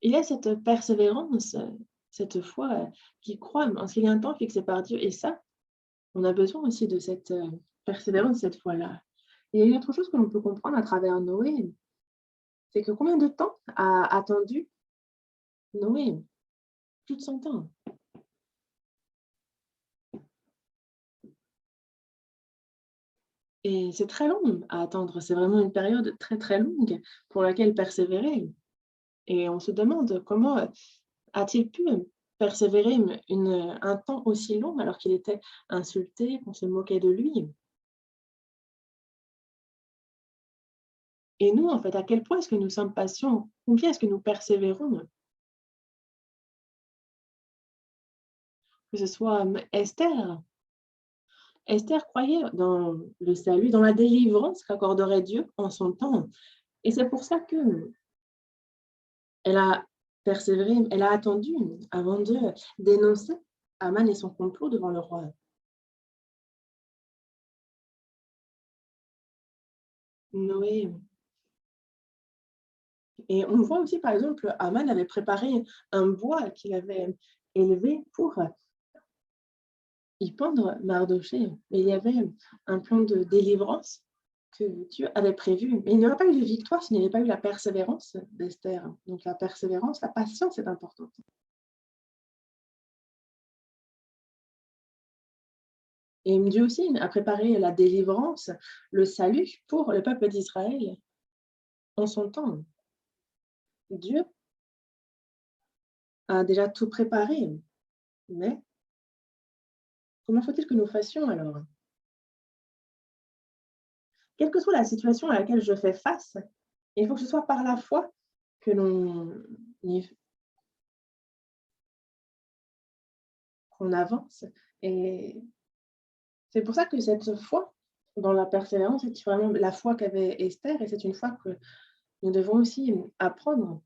il y a cette persévérance, cette foi qui croit en ce qu'il y a un temps fixé par Dieu. Et ça, on a besoin aussi de cette persévérance, cette foi-là. Et il y a une autre chose que l'on peut comprendre à travers Noé, c'est que combien de temps a attendu Noé? Plus de 100 ans. Et c'est très long à attendre. C'est vraiment une période très, très longue pour laquelle persévérer. Et on se demande comment a-t-il pu persévérer un temps aussi long alors qu'il était insulté, qu'on se moquait de lui. Et nous, en fait, à quel point est-ce que nous sommes patients? Combien est-ce que nous persévérons? Que ce soit Esther. Esther croyait dans le salut, dans la délivrance qu'accorderait Dieu en son temps. Et c'est pour ça que elle a persévéré, elle a attendu avant de dénoncer Aman et son complot devant le roi. Noé. Et on voit aussi, par exemple, Aman avait préparé un bois qu'il avait élevé pour y pendre Mardochée. Et il y avait un plan de délivrance que Dieu avait prévu. Mais il n'y aurait pas eu de victoire s'il n'y avait pas eu la persévérance d'Esther. Donc la persévérance, la patience est importante. Et Dieu aussi a préparé la délivrance, le salut pour le peuple d'Israël en son temps. Dieu a déjà tout préparé, mais comment faut-il que nous fassions alors? Quelle que soit la situation à laquelle je fais face, il faut que ce soit par la foi que qu'on avance. Et c'est pour ça que cette foi dans la persévérance, c'est vraiment la foi qu'avait Esther et c'est une foi que nous devons aussi apprendre.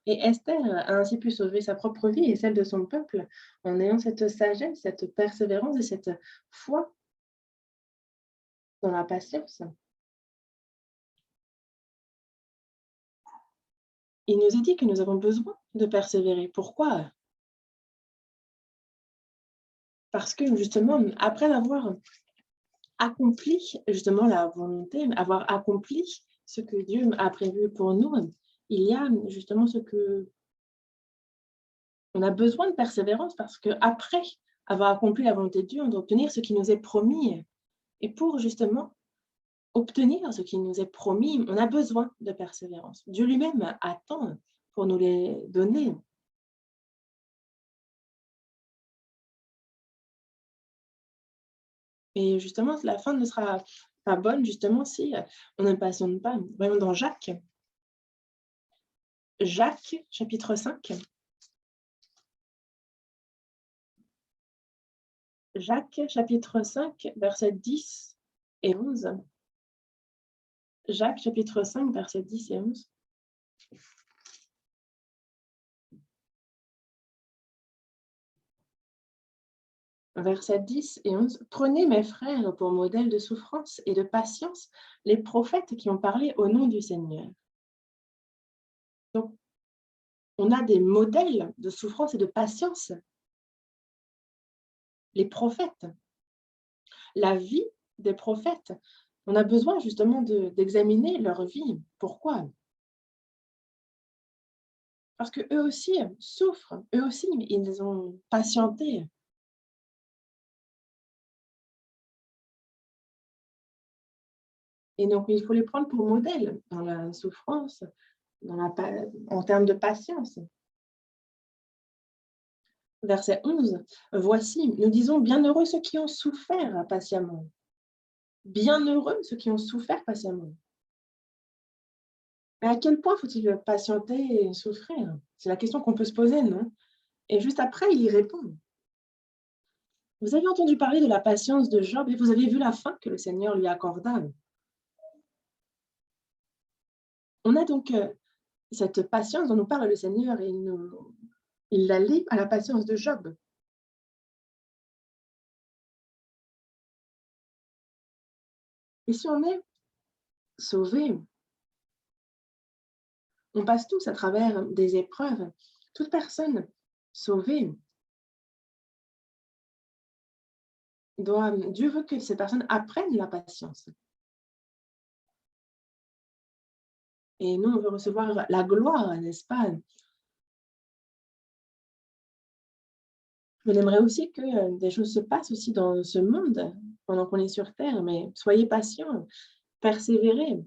Et Esther a ainsi pu sauver sa propre vie et celle de son peuple en ayant cette sagesse, cette persévérance et cette foi dans la patience. Il nous est dit que nous avons besoin de persévérer. Pourquoi? Parce que justement, après avoir accompli justement la volonté, avoir accompli ce que Dieu a prévu pour nous, il y a justement ce que on a besoin de persévérance parce qu'après avoir accompli la volonté de Dieu, on doit obtenir ce qui nous est promis. Et pour justement obtenir ce qui nous est promis, on a besoin de persévérance. Dieu lui-même attend pour nous les donner. Et justement, la fin ne sera pas bonne justement si on n'impatiente pas. Voyons dans Jacques chapitre 5. Jacques chapitre 5, versets 10 et 11. Jacques chapitre 5, versets 10 et 11. Versets 10 et 11. Prenez, mes frères, pour modèle de souffrance et de patience les prophètes qui ont parlé au nom du Seigneur. Donc, on a des modèles de souffrance et de patience. Les prophètes, la vie des prophètes, on a besoin justement d'examiner leur vie. Pourquoi? Parce qu'eux aussi souffrent, eux aussi, ils ont patienté. Et donc, il faut les prendre pour modèle dans la souffrance, en termes de patience. Verset 11. Voici, nous disons, bienheureux ceux qui ont souffert patiemment. Bienheureux ceux qui ont souffert patiemment. Mais à quel point faut-il patienter et souffrir? C'est la question qu'on peut se poser, non? Et juste après, il y répond. Vous avez entendu parler de la patience de Job et vous avez vu la fin que le Seigneur lui accorda. On a donc cette patience dont nous parle le Seigneur et il la lie à la patience de Job. Et si on est sauvé, on passe tous à travers des épreuves. Toute personne sauvée Dieu veut que ces personnes apprennent la patience. Et nous, on veut recevoir la gloire, n'est-ce pas? On aimerait aussi que des choses se passent aussi dans ce monde pendant qu'on est sur Terre, mais soyez patients, persévérez.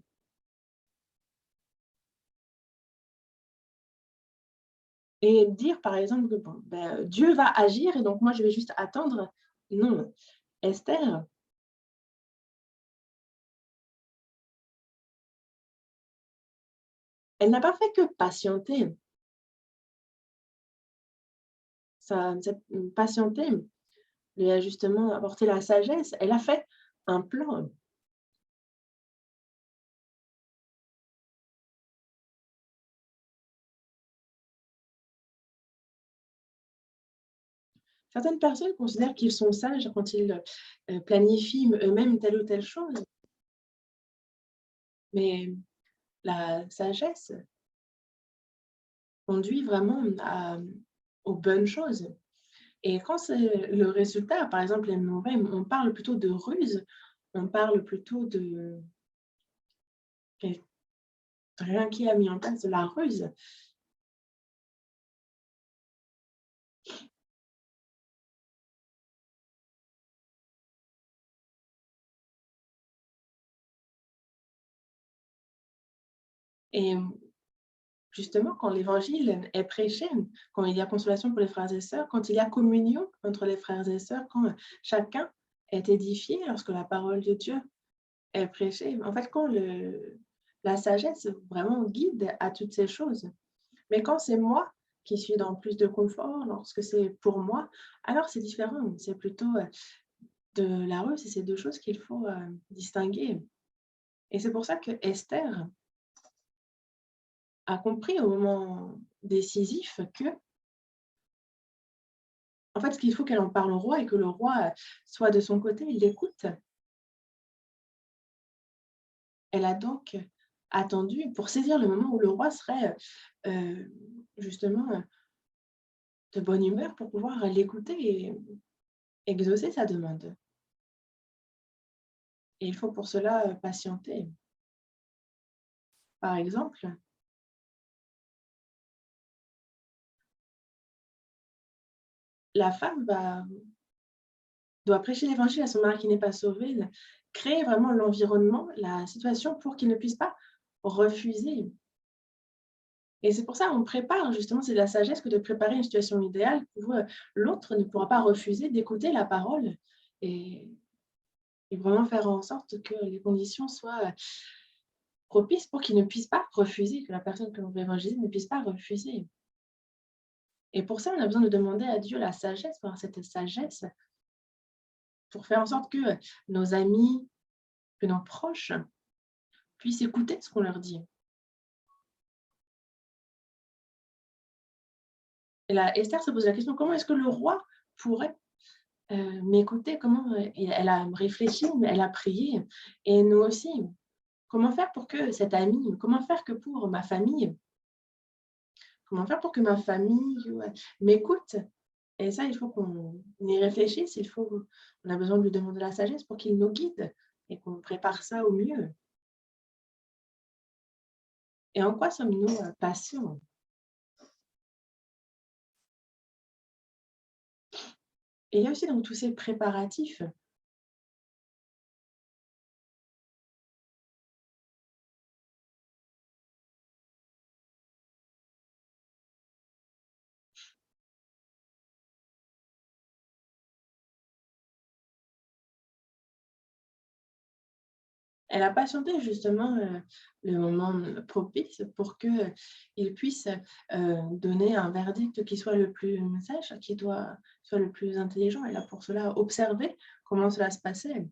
Et dire, par exemple, que bon, ben, Dieu va agir et donc moi, je vais juste attendre. Non. Esther, elle n'a pas fait que patienter. Cette patienter lui a justement apporté la sagesse. Elle a fait un plan. Certaines personnes considèrent qu'ils sont sages quand ils planifient eux-mêmes telle ou telle chose, mais la sagesse conduit vraiment aux bonnes choses. Et quand c'est le résultat, par exemple, est mauvais, on parle plutôt de ruse, on parle plutôt de quelqu'un qui a mis en place de la ruse. Et justement, quand l'évangile est prêché, quand il y a consolation pour les frères et sœurs, quand il y a communion entre les frères et sœurs, quand chacun est édifié lorsque la parole de Dieu est prêchée, en fait, quand la sagesse vraiment guide à toutes ces choses. Mais quand c'est moi qui suis dans plus de confort, lorsque c'est pour moi, alors c'est différent. C'est plutôt de la rue, c'est ces deux choses qu'il faut distinguer. Et c'est pour ça que Esther a compris au moment décisif que, en fait, qu'il faut qu'elle en parle au roi et que le roi soit de son côté, il l'écoute. Elle a donc attendu pour saisir le moment où le roi serait justement de bonne humeur pour pouvoir l'écouter et exaucer sa demande. Et il faut pour cela patienter. Par exemple, la femme doit prêcher l'évangile à son mari qui n'est pas sauvé, créer vraiment l'environnement, la situation pour qu'il ne puisse pas refuser. Et c'est pour ça qu'on prépare justement, c'est de la sagesse que de préparer une situation idéale où l'autre ne pourra pas refuser d'écouter la parole et, et vraiment faire en sorte que les conditions soient propices pour qu'il ne puisse pas refuser, que la personne que l'on veut évangéliser ne puisse pas refuser. Et pour ça, on a besoin de demander à Dieu la sagesse, pour avoir cette sagesse, pour faire en sorte que nos amis, que nos proches puissent écouter ce qu'on leur dit. Et là, Esther se pose la question, comment est-ce que le roi pourrait m'écouter? Comment elle a réfléchi, elle a prié. Et nous aussi, comment faire pour que cet ami, comment faire que pour ma famille, comment faire pour que ma famille m'écoute? Et ça, il faut qu'on y réfléchisse, on a besoin de lui demander la sagesse pour qu'il nous guide et qu'on prépare ça au mieux. Et en quoi sommes-nous patients? Et il y a aussi dans tous ces préparatifs, elle a patienté justement le moment propice pour qu'il puisse donner un verdict qui soit le plus sage, soit le plus intelligent. Elle a pour cela observé comment cela se passait.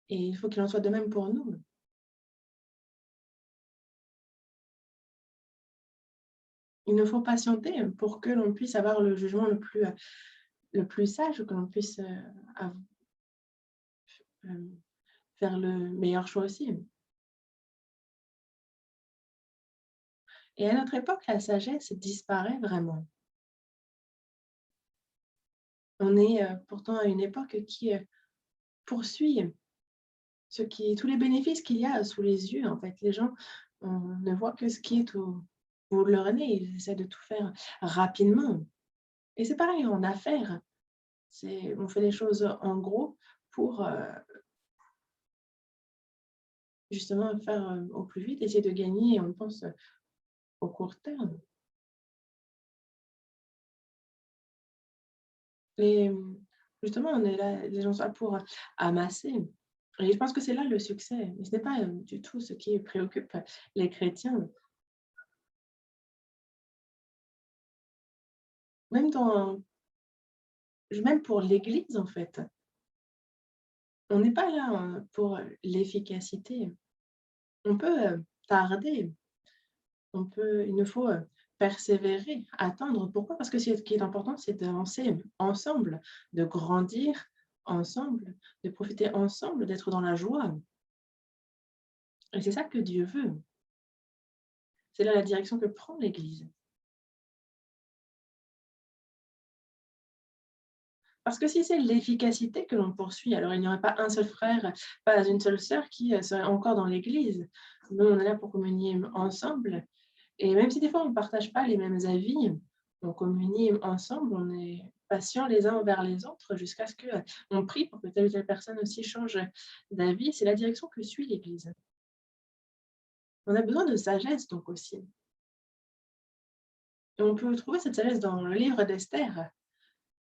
Et il faut qu'il en soit de même pour nous. Il nous faut patienter pour que l'on puisse avoir le jugement le plus sage, que l'on puisse euh, faire le meilleur choix aussi. Et à notre époque, la sagesse disparaît vraiment. On est pourtant à une époque qui poursuit tous les bénéfices qu'il y a sous les yeux. En fait, les gens ne voient que ce qui est au bout de leur nez. Ils essaient de tout faire rapidement. Et c'est pareil en affaires. On fait les choses en gros pour justement faire au plus vite, essayer de gagner, on pense, au court terme. Et justement, on est là, les gens sont là pour amasser. Et je pense que c'est là le succès. Mais ce n'est pas du tout ce qui préoccupe les chrétiens. Même, même pour l'Église, en fait. On n'est pas là pour l'efficacité. On peut tarder. Il nous faut persévérer, attendre. Pourquoi? Parce que ce qui est important, c'est d'avancer ensemble, de grandir ensemble, de profiter ensemble, d'être dans la joie. Et c'est ça que Dieu veut. C'est là la direction que prend l'Église. Parce que si c'est l'efficacité que l'on poursuit, alors il n'y aurait pas un seul frère, pas une seule sœur qui serait encore dans l'Église. Nous, on est là pour communier ensemble. Et même si des fois on ne partage pas les mêmes avis, on communie ensemble, on est patients les uns envers les autres jusqu'à ce qu'on prie pour que telle ou telle personne aussi change d'avis. C'est la direction que suit l'Église. On a besoin de sagesse donc aussi. Et on peut trouver cette sagesse dans le livre d'Esther.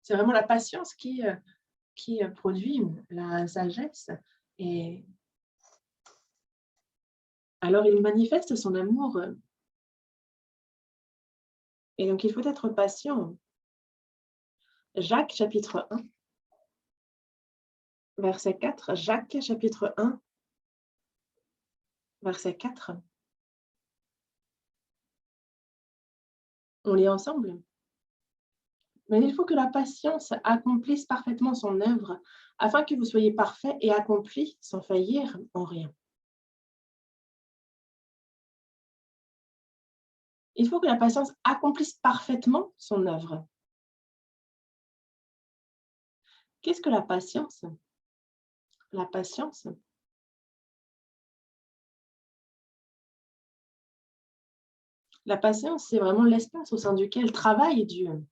C'est vraiment la patience qui produit la sagesse. Et alors il manifeste son amour. Et donc il faut être patient. Jacques chapitre 1, verset 4. Jacques chapitre 1, verset 4. On lit ensemble. Mais il faut que la patience accomplisse parfaitement son œuvre, afin que vous soyez parfaits et accomplis sans faillir en rien. Il faut que la patience accomplisse parfaitement son œuvre. Qu'est-ce que la patience? la patience. La patience, c'est vraiment l'espace au sein duquel travaille Dieu.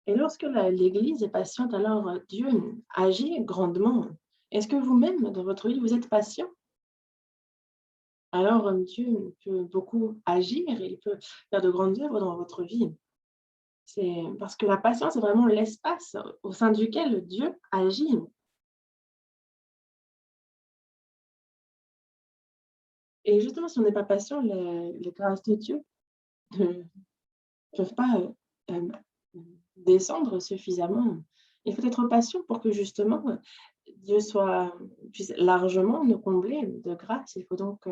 Et lorsque l'Église est patiente, alors Dieu agit grandement. Est-ce que vous-même, dans votre vie, vous êtes patient? Alors Dieu peut beaucoup agir et il peut faire de grandes œuvres dans votre vie. C'est parce que la patience est vraiment l'espace au sein duquel Dieu agit. Et justement, si on n'est pas patient, les grâces de Dieu ne peuvent pas euh, descendre suffisamment. Il faut être patient pour que justement Dieu puisse largement nous combler de grâce. Il faut donc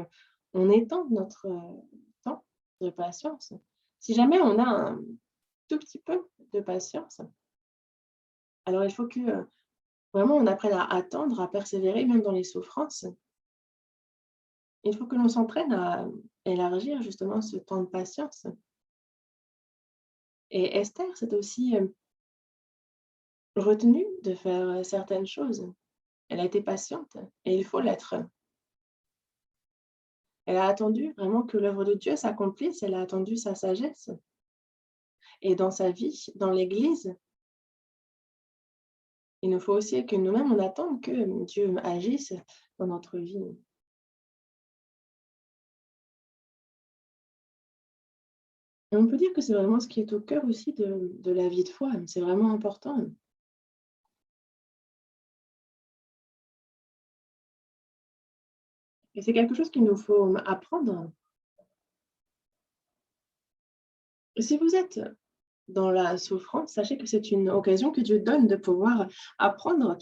qu'on étende notre temps de patience. Si jamais on a un tout petit peu de patience, alors il faut que vraiment on apprenne à attendre, à persévérer, même dans les souffrances. Il faut que l'on s'entraîne à élargir justement ce temps de patience. Et Esther, c'est aussi retenue de faire certaines choses. Elle a été patiente et il faut l'être. Elle a attendu vraiment que l'œuvre de Dieu s'accomplisse, elle a attendu sa sagesse. Et dans sa vie, dans l'Église, il nous faut aussi que nous-mêmes, on attende que Dieu agisse dans notre vie. Et on peut dire que c'est vraiment ce qui est au cœur aussi de la vie de foi. C'est vraiment important. Et c'est quelque chose qu'il nous faut apprendre. Si vous êtes dans la souffrance, sachez que c'est une occasion que Dieu donne de pouvoir apprendre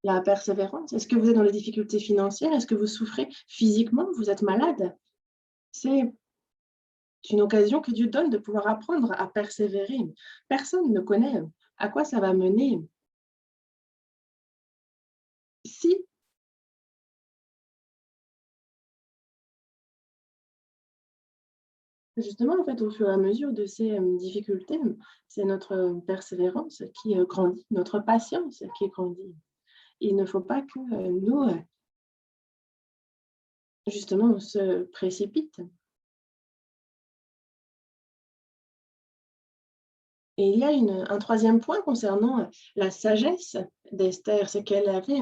la persévérance. Est-ce que vous êtes dans les difficultés financières? Est-ce que vous souffrez physiquement? Vous êtes malade? C'est une occasion que Dieu donne de pouvoir apprendre à persévérer. Personne ne connaît à quoi ça va mener. Si, justement, en fait, au fur et à mesure de ces difficultés, c'est notre persévérance qui grandit, notre patience qui grandit. Il ne faut pas que nous, justement, on se précipite. Et il y a un troisième point concernant la sagesse d'Esther, c'est qu'elle avait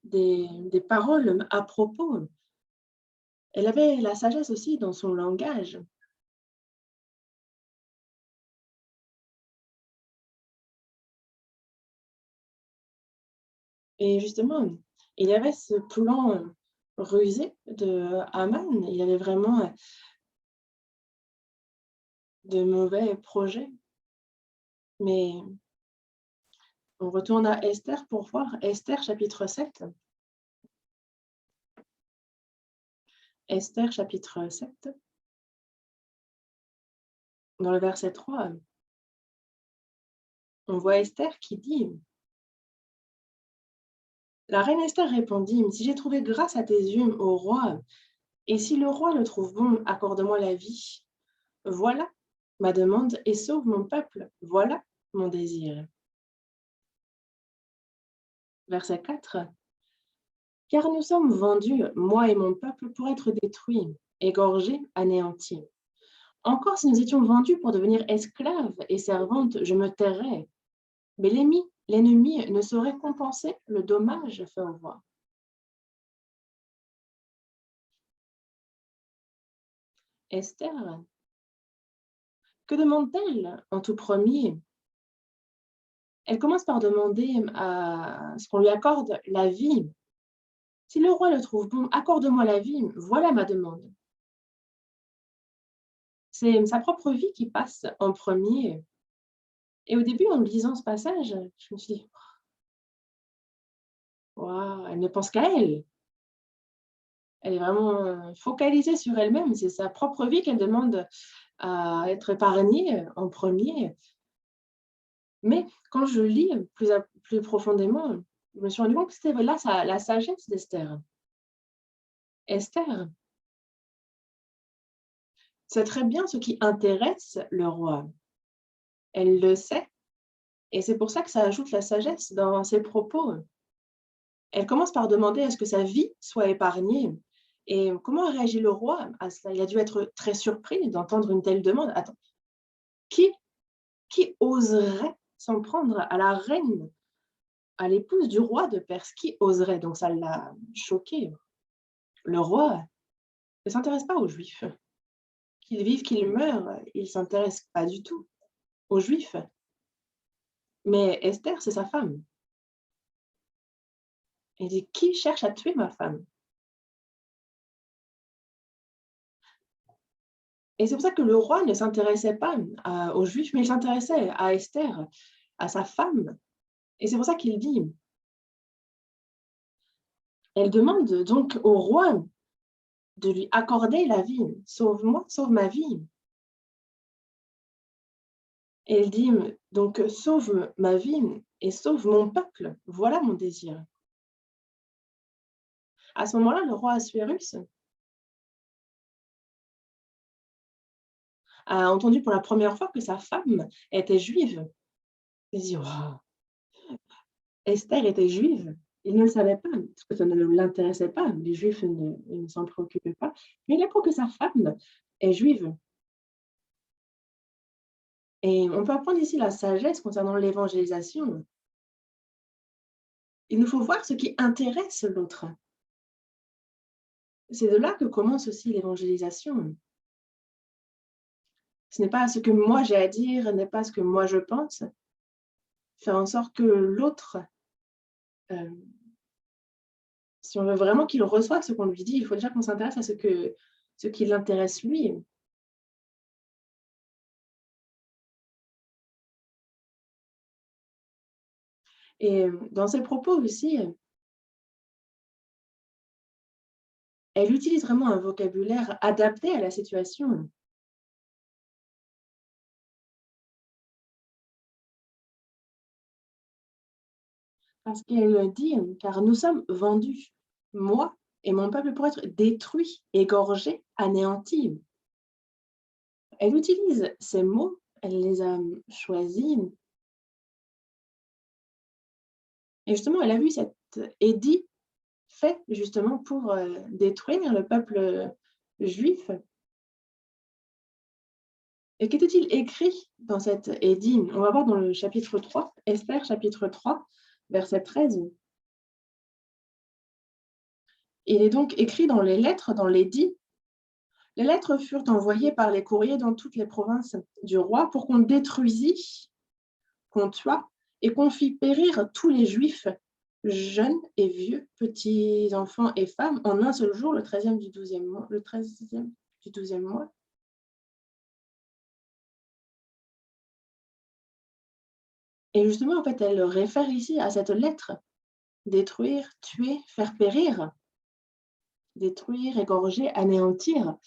des paroles à propos. Elle avait la sagesse aussi dans son langage. Et justement, il y avait ce plan rusé de Haman. Il y avait vraiment de mauvais projets. Mais on retourne à Esther pour voir Esther chapitre 7. Esther chapitre 7, dans le verset 3, on voit Esther qui dit: La reine Esther répondit: Si j'ai trouvé grâce à tes yeux, ô roi, et si le roi le trouve bon, accorde-moi la vie. Voilà ma demande et sauve mon peuple. Voilà mon désir. Verset 4. Car nous sommes vendus, moi et mon peuple, pour être détruits, égorgés, anéantis. Encore si nous étions vendus pour devenir esclaves et servantes, je me tairais. Mais l'ennemi ne saurait compenser le dommage fait au roi. Esther, que demande-t-elle en tout premier? Elle commence par demander à ce qu'on lui accorde la vie. Si le roi le trouve bon, accorde-moi la vie, voilà ma demande. C'est sa propre vie qui passe en premier. Et au début, en lisant ce passage, je me suis dit, waouh, elle ne pense qu'à elle. Elle est vraiment focalisée sur elle-même. C'est sa propre vie qu'elle demande à être épargnée en premier. Mais quand je lis plus profondément, je me suis rendu compte que c'était là la sagesse d'Esther. Esther sait très bien ce qui intéresse le roi. Elle le sait Et c'est pour ça que ça ajoute la sagesse dans ses propos. Elle commence par demander à ce que sa vie soit épargnée. Et comment a réagi le roi à cela? Il a dû être très surpris d'entendre une telle demande. Attends, qui, qui oserait s'en prendre à la reine, à l'épouse du roi de Perse? Qui oserait? Donc ça l'a choqué. Le roi ne s'intéresse pas aux Juifs. Qu'ils vivent, qu'ils meurent, il ne s'intéresse pas du tout aux Juifs. Mais Esther, c'est sa femme. Il dit: «Qui cherche à tuer ma femme?» Et c'est pour ça que le roi ne s'intéressait pas aux Juifs, mais il s'intéressait à Esther, à sa femme. Et c'est pour ça qu'il dit, elle demande donc au roi de lui accorder la vie. «Sauve-moi, sauve ma vie». Et elle dit donc: «Sauve ma vie et sauve mon peuple, voilà mon désir». À ce moment-là, le roi Assuérus a entendu pour la première fois que sa femme était juive. Il dit: «Waouh, Esther était juive». Il ne le savait pas, parce que ça ne l'intéressait pas. Les Juifs ne s'en préoccupaient pas. Mais il apprend que sa femme est juive. Et on peut apprendre ici la sagesse concernant l'évangélisation. Il nous faut voir ce qui intéresse l'autre. C'est de là que commence aussi l'évangélisation. Ce n'est pas ce que moi j'ai à dire, ce n'est pas ce que moi je pense. Faire en sorte que l'autre, si on veut vraiment qu'il reçoive ce qu'on lui dit, il faut déjà qu'on s'intéresse à ce qui l'intéresse lui. Et dans ses propos aussi, elle utilise vraiment un vocabulaire adapté à la situation. Parce qu'elle dit: «Car nous sommes vendus, moi et mon peuple, pour être détruits, égorgés, anéantis». Elle utilise ces mots, elle les a choisis et justement, elle a vu cet édit fait justement pour, détruire le peuple, juif. Et qu'était-il écrit dans cet édit? On va voir dans le chapitre 3, Esther chapitre 3, verset 13. Il est donc écrit dans les lettres, dans l'édit: «Les lettres furent envoyées par les courriers dans toutes les provinces du roi pour qu'on détruisît, qu'on tuât et qu'on fît périr tous les Juifs, jeunes et vieux, petits enfants et femmes, en un seul jour, le 13e du 12e mois, le 13e du 12e mois». Et justement, en fait, elle réfère ici à cette lettre: détruire, tuer, faire périr, détruire, égorger, anéantir.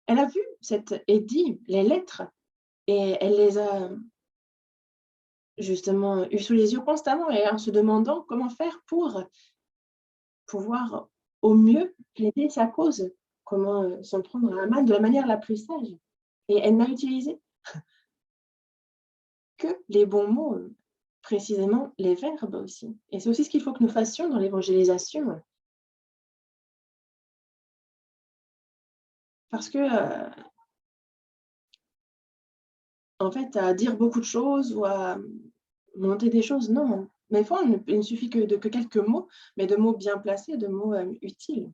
Elle a vu cet édit, les lettres, et elle les a justement eues sous les yeux constamment et en se demandant comment faire pour pouvoir au mieux plaider sa cause, comment, s'en prendre à Haman de la manière la plus sage. Et elle n'a utilisé que les bons mots, précisément les verbes aussi. Et c'est aussi ce qu'il faut que nous fassions dans l'évangélisation, parce que, en fait, à dire beaucoup de choses ou à monter des choses, non. Mais des fois, il ne suffit que de quelques mots, mais de mots bien placés, de mots, utiles.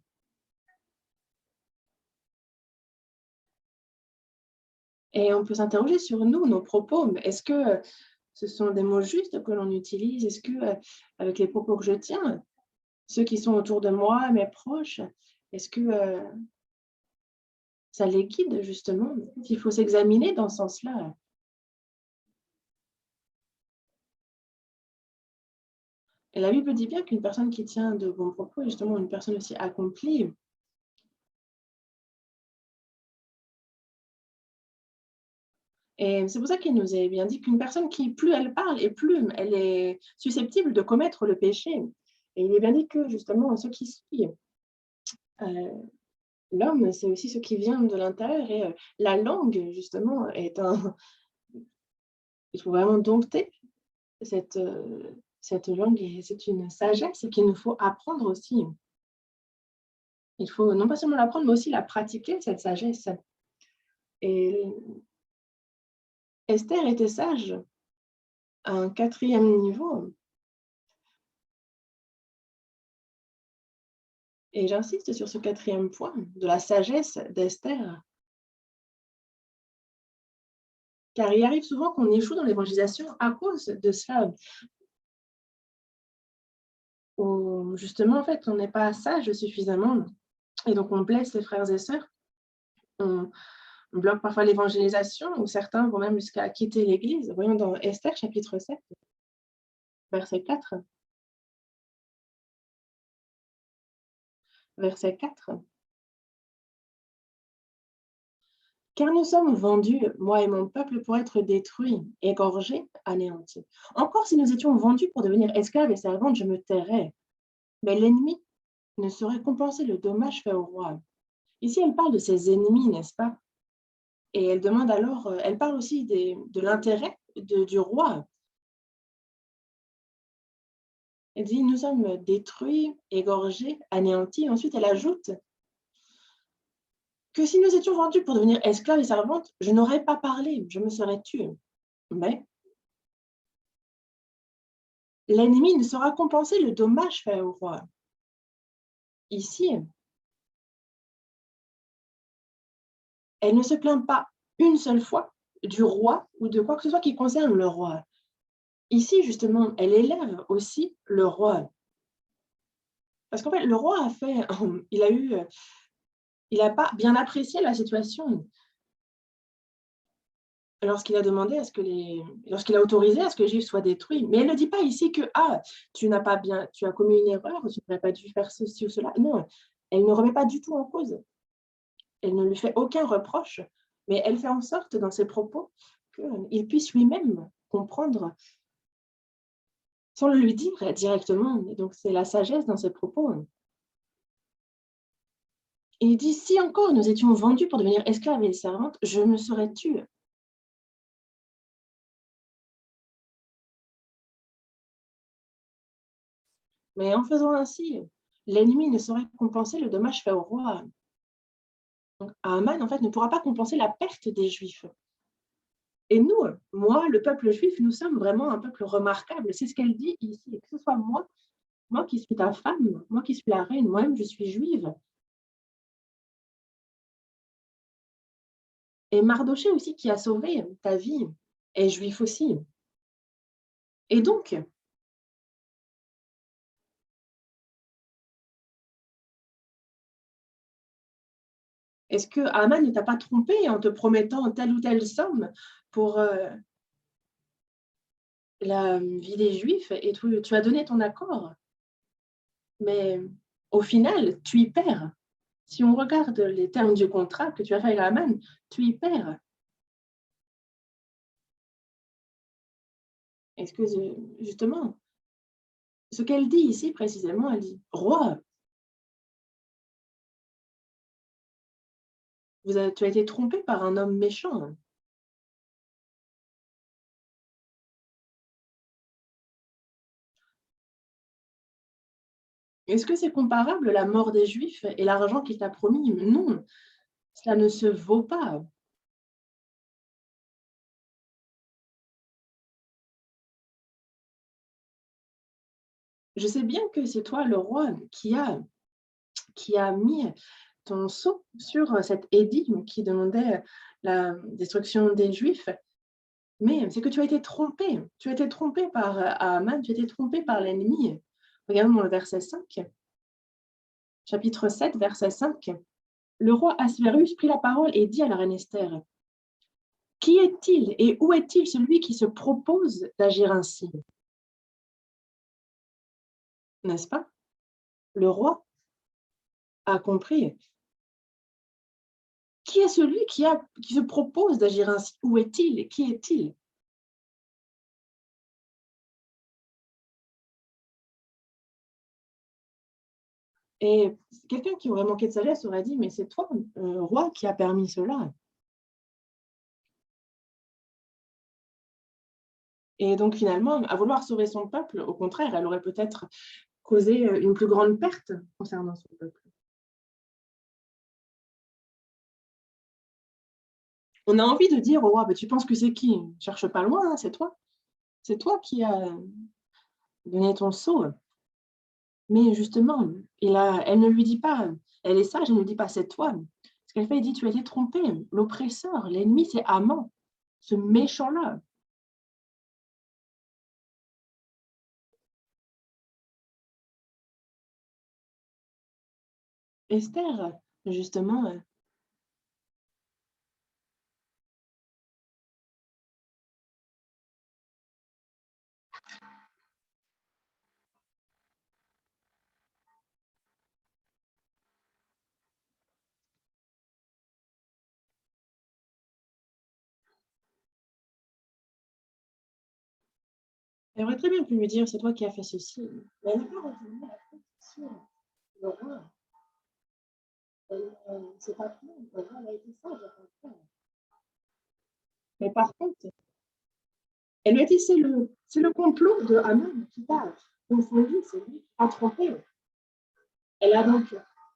Et on peut s'interroger sur nous, nos propos. Mais est-ce que, ce sont des mots justes que l'on utilise? Est-ce que, avec les propos que je tiens, ceux qui sont autour de moi, mes proches, est-ce que, ça les guide justement? Il faut s'examiner dans ce sens-là. Et la Bible dit bien qu'une personne qui tient de bons propos est justement une personne aussi accomplie. Et c'est pour ça qu'il nous est bien dit qu'une personne qui, plus elle parle et plus elle est susceptible de commettre le péché. Et il est bien dit que justement, ce qui suit l'homme, c'est aussi ce qui vient de l'intérieur. Et la langue, justement, est un il faut vraiment dompter cette, cette langue et c'est une sagesse qu'il nous faut apprendre aussi. Il faut non pas seulement l'apprendre, mais aussi la pratiquer, cette sagesse. Et Esther était sage à un quatrième niveau. Et j'insiste sur ce quatrième point de la sagesse d'Esther, car il arrive souvent qu'on échoue dans l'évangélisation à cause de cela, où justement, en fait, on n'est pas sage suffisamment et donc on blesse les frères et sœurs. On bloque parfois l'évangélisation ou certains vont même jusqu'à quitter l'Église. Voyons dans Esther chapitre 7, verset 4. Verset 4. Car nous sommes vendus, moi et mon peuple, pour être détruits, égorgés, anéantis. Encore si nous étions vendus pour devenir esclaves et servantes, je me tairais. Mais l'ennemi ne saurait compenser le dommage fait au roi. Ici, elle parle de ses ennemis, n'est-ce pas? Et elle demande alors, elle parle aussi de l'intérêt du roi. Elle dit, nous sommes détruits, égorgés, anéantis. Ensuite, elle ajoute que si nous étions vendus pour devenir esclaves et servantes, je n'aurais pas parlé, je me serais tué. Mais l'ennemi ne saura compenser le dommage fait au roi. Ici, elle ne se plaint pas une seule fois du roi ou de quoi que ce soit qui concerne le roi. Ici, justement, elle élève aussi le roi. Parce qu'en fait, le roi a fait, il n'a pas bien apprécié la situation lorsqu'il a demandé à ce que lorsqu'il a autorisé à ce que les Juifs soient détruits. Mais elle ne dit pas ici que tu as commis une erreur, tu n'aurais pas dû faire ceci ou cela. Non, elle ne remet pas du tout en cause. Elle ne lui fait aucun reproche, mais elle fait en sorte dans ses propos qu'il puisse lui-même comprendre sans le lui dire directement. Et donc, c'est la sagesse dans ses propos. Et il dit, si encore nous étions vendus pour devenir esclaves et servantes, je me serais tué. Mais en faisant ainsi, l'ennemi ne saurait compenser le dommage fait au roi. Donc, Haman, en fait, ne pourra pas compenser la perte des Juifs. Et nous, moi, le peuple juif, nous sommes vraiment un peuple remarquable. C'est ce qu'elle dit ici. Et que ce soit moi qui suis ta femme, moi qui suis la reine, moi-même, je suis juive. Et Mardoché aussi, qui a sauvé ta vie, est juif aussi. Et donc, est-ce que Haman ne t'a pas trompé en te promettant telle ou telle somme pour la vie des Juifs et tu as donné ton accord? Mais au final, tu y perds. Si on regarde les termes du contrat que tu as fait avec Haman, tu y perds. Est-ce que justement, ce qu'elle dit ici précisément, elle dit, roi, tu as été trompé par un homme méchant. Est-ce que c'est comparable la mort des Juifs et l'argent qu'il t'a promis? Non, cela ne se vaut pas. Je sais bien que c'est toi, le roi, qui a mis ton sceau sur cet édit qui demandait la destruction des Juifs, mais c'est que tu as été trompé. Tu as été trompé par Haman, tu as été trompé par l'ennemi. Regardons dans le verset 5, chapitre 7, verset 5. Le roi Assuérus prit la parole et dit à la reine Esther, qui est-il et où est-il celui qui se propose d'agir ainsi? N'est-ce pas? Le roi a compris. Qui est celui qui se propose d'agir ainsi? Où est-il? Qui est-il? Et quelqu'un qui aurait manqué de sagesse aurait dit, mais c'est toi, roi, qui a permis cela. Et donc finalement, à vouloir sauver son peuple, au contraire, elle aurait peut-être causé une plus grande perte concernant son peuple. On a envie de dire au roi, bah, tu penses que c'est qui? Cherche pas loin, hein, c'est toi. C'est toi qui as donné ton sceau. Mais justement, elle ne lui dit pas, elle est sage, elle ne lui dit pas, c'est toi. Ce qu'elle fait, elle dit, tu as été trompé. L'oppresseur, l'ennemi, c'est Haman, ce méchant-là. Esther, justement, elle aurait très bien pu lui dire, c'est toi qui as fait ceci. Mais elle n'a pas retenu la protection de le roi. C'est pas tout, le roi a été sage à faire. Mais par contre, elle lui a dit, c'est le complot de Haman qui t'a confondu, c'est lui qui t'a trompé. Elle a donc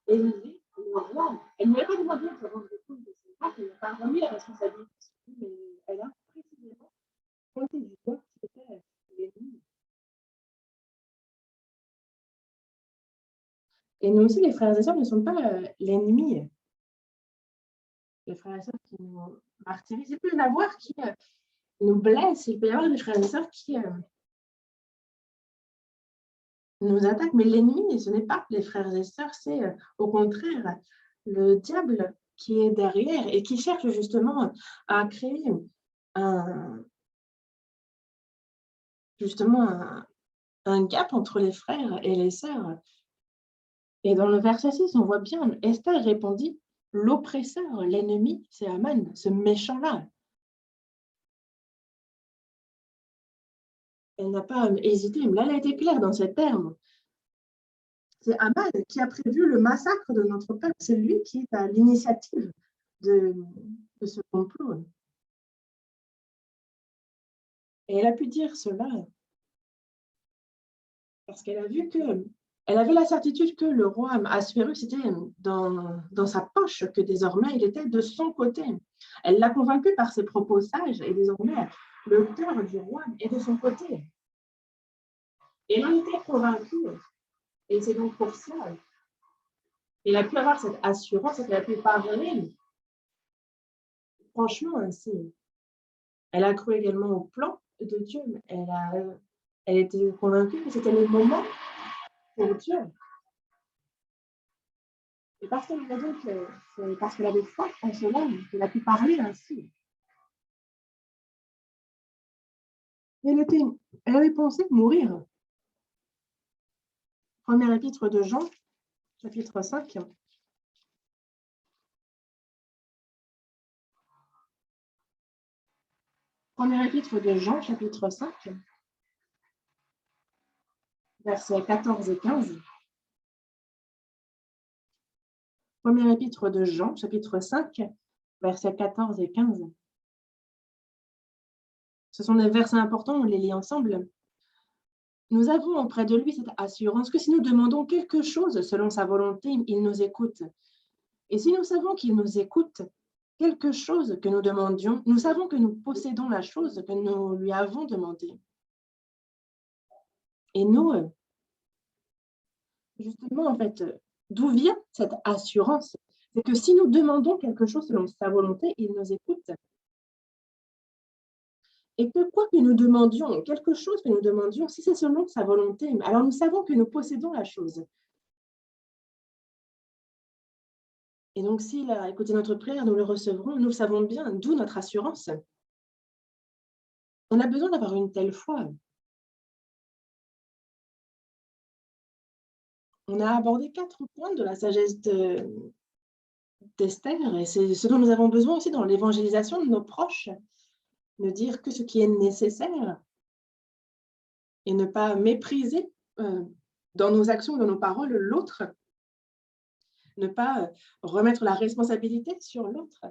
élevé le roi. Elle ne lui a pas demandé de se rendre compte de ses actes, elle n'a pas remis la responsabilité sur lui, mais elle a précisément pointé du doigt qui était l'ennemi. Et nous aussi, les frères et sœurs ne sont pas l'ennemi. Les frères et sœurs qui nous martyrisent, il peut y en avoir qui nous blessent, il peut y avoir des frères et sœurs qui nous attaquent, mais l'ennemi, ce n'est pas les frères et sœurs, c'est au contraire le diable qui est derrière et qui cherche justement à créer un, justement un gap entre les frères et les sœurs. Et dans le verset 6, on voit bien, Esther répondit, l'oppresseur, l'ennemi, c'est Haman, ce méchant-là. Elle n'a pas hésité, mais là, elle a été claire dans ses termes. C'est Haman qui a prévu le massacre de notre peuple. C'est lui qui est à l'initiative de, de ce complot. Et elle a pu dire cela parce qu'elle a vu que, elle avait la certitude que le roi Assuérus était dans sa poche, que désormais il était de son côté. Elle l'a convaincu par ses propos sages et désormais le cœur du roi est de son côté. Et elle en était convaincue. Et c'est donc pour ça qu'elle a pu avoir cette assurance et qu'elle a pu parler franchement ainsi. Elle a cru également au plan de Dieu. Elle était convaincue que c'était le moment pour Dieu. Et parce qu'elle avait donc, parce qu'elle avait foi en son âme, qu'elle a pu parler ainsi. Elle avait pensé mourir. Premier épître de Jean, chapitre 5. Premier épître de Jean, chapitre 5, versets 14 et 15. Premier épître de Jean, chapitre 5, versets 14 et 15. Ce sont des versets importants, on les lit ensemble. Nous avons auprès de lui cette assurance que si nous demandons quelque chose selon sa volonté, il nous écoute. Et si nous savons qu'il nous écoute, quelque chose que nous demandions, nous savons que nous possédons la chose que nous lui avons demandée. Et nous, justement, en fait, d'où vient cette assurance? C'est que si nous demandons quelque chose selon sa volonté, il nous écoute. Et que quoi que nous demandions, quelque chose que nous demandions, si c'est selon sa volonté, alors nous savons que nous possédons la chose. Et donc, s'il a écouté notre prière, nous le recevrons, nous le savons bien, d'où notre assurance. On a besoin d'avoir une telle foi. On a abordé 4 points de la sagesse d'Esther, et c'est ce dont nous avons besoin aussi dans l'évangélisation de nos proches, de dire que ce qui est nécessaire et ne pas mépriser dans nos actions, dans nos paroles, l'autre, ne pas remettre la responsabilité sur l'autre.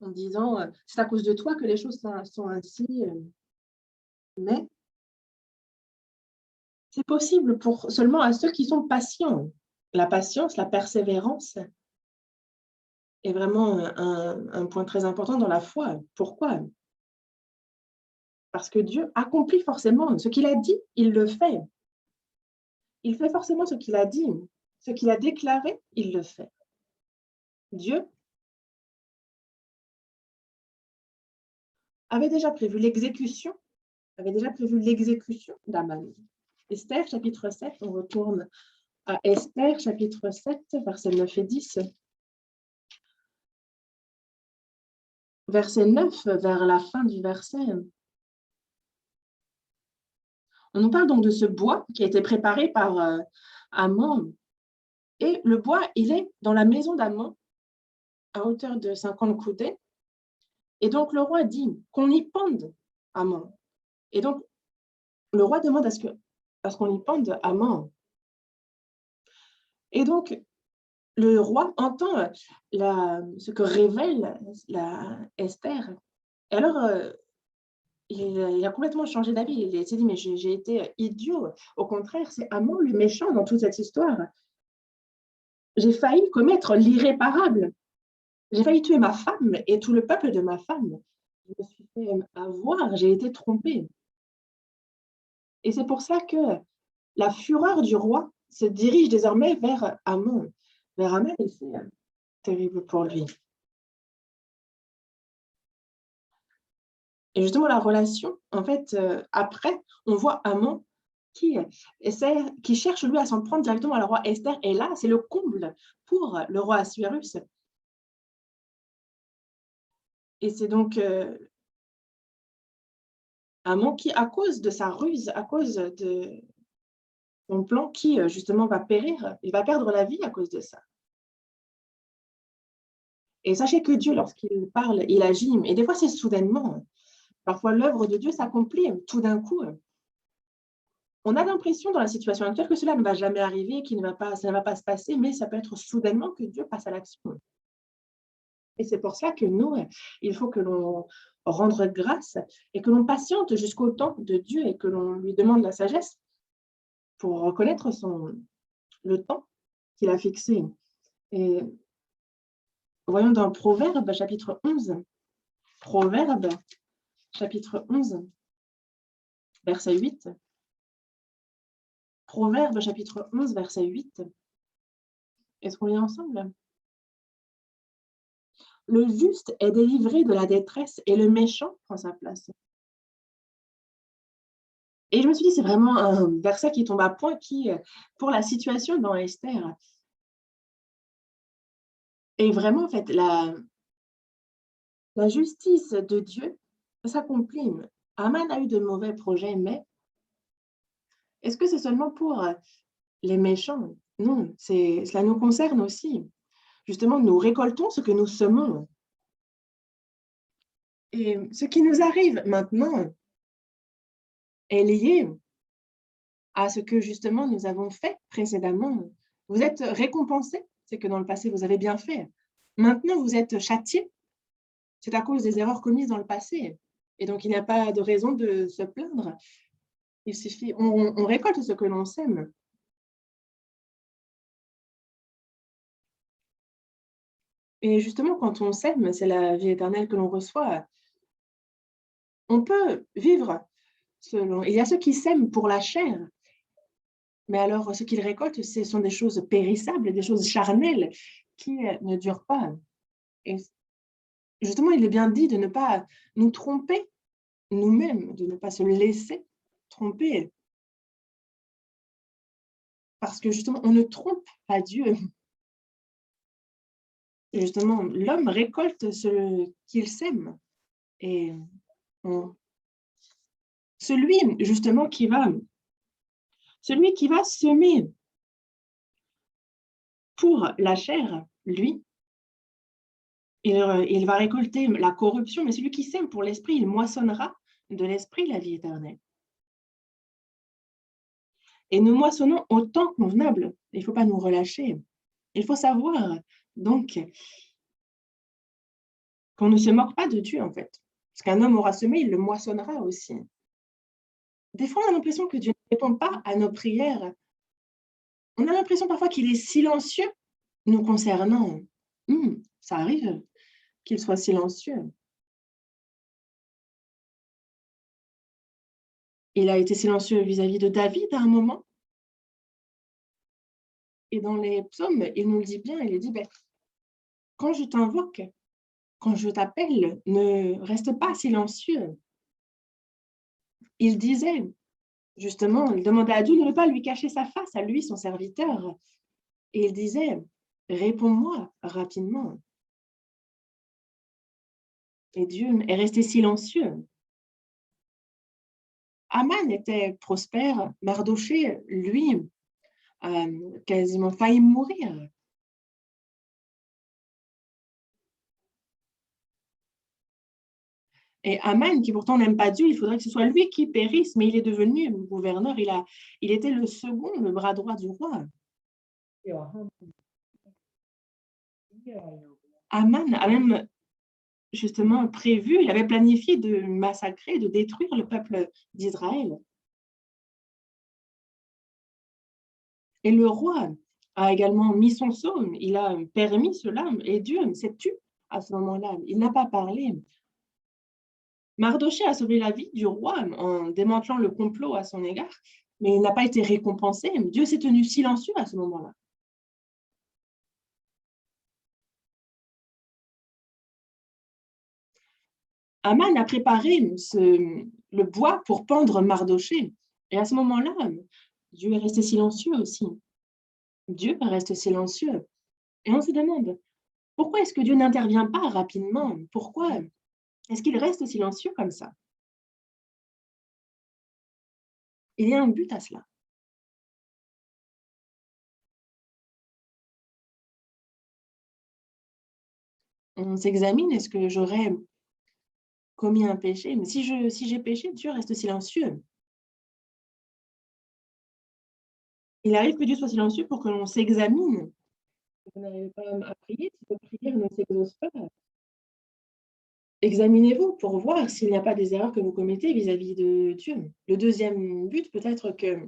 en disant c'est à cause de toi que les choses sont ainsi, mais c'est possible pour seulement à ceux qui sont patients. La patience, la persévérance est vraiment un point très important dans la foi. Pourquoi? Parce que Dieu accomplit forcément ce qu'il a dit, il le fait. Il fait forcément ce qu'il a dit, ce qu'il a déclaré, il le fait. Dieu avait déjà prévu l'exécution, d'Aman. Esther, chapitre 7, on retourne à Esther, chapitre 7, versets 9 et 10. Verset 9, vers la fin du verset, on nous parle donc de ce bois qui a été préparé par Aman. Et le bois, il est dans la maison d'Aman, à hauteur de 50 coudées. Et donc, le roi dit qu'on y pende Aman. Et donc, le roi demande à ce qu'on y pende Aman. Et donc, le roi entend ce que révèle Esther. Et alors, il a complètement changé d'avis. Il s'est dit, mais j'ai été idiot. Au contraire, c'est Aman le méchant dans toute cette histoire. J'ai failli commettre l'irréparable. J'ai failli tuer ma femme et tout le peuple de ma femme. Je me suis fait avoir, j'ai été trompée. Et c'est pour ça que la fureur du roi se dirige désormais vers Aman. Vers Aman, et c'est terrible pour lui. Et justement, la relation, en fait, après, on voit Aman qui cherche, lui, à s'en prendre directement à la roi Esther. Et là, c'est le comble pour le roi Assuérus. Et c'est donc Aman qui, à cause de sa ruse, à cause de son plan, qui justement va périr, il va perdre la vie à cause de ça. Et sachez que Dieu, lorsqu'il parle, il agit. Et des fois, c'est soudainement. Parfois, l'œuvre de Dieu s'accomplit tout d'un coup. On a l'impression dans la situation actuelle que cela ne va jamais arriver, ça ne va pas se passer, mais ça peut être soudainement que Dieu passe à l'action. Et c'est pour ça que nous, il faut que l'on rende grâce et que l'on patiente jusqu'au temps de Dieu et que l'on lui demande la sagesse pour reconnaître le temps qu'il a fixé. Et voyons dans Proverbe, chapitre 11. Proverbe, chapitre 11, verset 8. Proverbe, chapitre 11, verset 8. Est-ce qu'on lit ensemble? Le juste est délivré de la détresse et le méchant prend sa place. Et je me suis dit, c'est vraiment un verset qui tombe à point qui, pour la situation dans Esther, est vraiment, en fait, la justice de Dieu s'accomplit. Aman a eu de mauvais projets, mais est-ce que c'est seulement pour les méchants? Non, cela nous concerne aussi. Justement, nous récoltons ce que nous semons. Et ce qui nous arrive maintenant est lié à ce que justement nous avons fait précédemment. Vous êtes récompensés, c'est que dans le passé, vous avez bien fait. Maintenant, vous êtes châtiés, c'est à cause des erreurs commises dans le passé. Et donc, il n'y a pas de raison de se plaindre. Il suffit, on récolte ce que l'on sème. Et justement, quand on sème, c'est la vie éternelle que l'on reçoit. On peut vivre selon. Il y a ceux qui sèment pour la chair, mais alors ce qu'ils récoltent, ce sont des choses périssables, des choses charnelles qui ne durent pas. Et justement, il est bien dit de ne pas nous tromper nous-mêmes, de ne pas se laisser tromper. Parce que justement, on ne trompe pas Dieu. Et justement, l'homme récolte ce qu'il sème. Et celui, justement, celui qui va semer pour la chair, lui, il va récolter la corruption, mais celui qui sème pour l'esprit, il moissonnera de l'esprit la vie éternelle. Et nous moissonnons au temps convenable. Il ne faut pas nous relâcher. Il faut savoir, donc, qu'on ne se moque pas de Dieu, en fait. Parce qu'un homme aura semé, il le moissonnera aussi. Des fois, on a l'impression que Dieu ne répond pas à nos prières. On a l'impression parfois qu'il est silencieux nous concernant. Ça arrive qu'il soit silencieux. Il a été silencieux vis-à-vis de David à un moment. Et dans les psaumes, il nous le dit bien, il dit, quand je t'invoque, quand je t'appelle, ne reste pas silencieux. Il disait, justement, il demandait à Dieu de ne pas lui cacher sa face, à lui, son serviteur. Et il disait, réponds-moi rapidement. Et Dieu est resté silencieux. Aman était prospère, Mardoché, lui, a quasiment failli mourir. Et Aman, qui pourtant n'aime pas Dieu, il faudrait que ce soit lui qui périsse, mais il est devenu gouverneur. Il était le second, le bras droit du roi. Aman a même justement prévu, il avait planifié de massacrer, de détruire le peuple d'Israël. Et le roi a également mis son sceau, il a permis cela, et Dieu s'est tu à ce moment-là. Il n'a pas parlé. Mardoché a sauvé la vie du roi en démantelant le complot à son égard, mais il n'a pas été récompensé. Dieu s'est tenu silencieux à ce moment-là. Aman a préparé le bois pour pendre Mardoché. Et à ce moment-là, Dieu est resté silencieux aussi. Dieu reste silencieux. Et on se demande, pourquoi est-ce que Dieu n'intervient pas rapidement? Pourquoi est-ce qu'il reste silencieux comme ça? Il y a un but à cela. On s'examine, est-ce que j'aurais commis un péché? Mais si j'ai péché, Dieu reste silencieux. Il arrive que Dieu soit silencieux pour que l'on s'examine. Vous n'arrivez pas à prier, si vos prières ne s'exaucent pas. Examinez-vous pour voir s'il n'y a pas des erreurs que vous commettez vis-à-vis de Dieu. Le deuxième but, peut-être que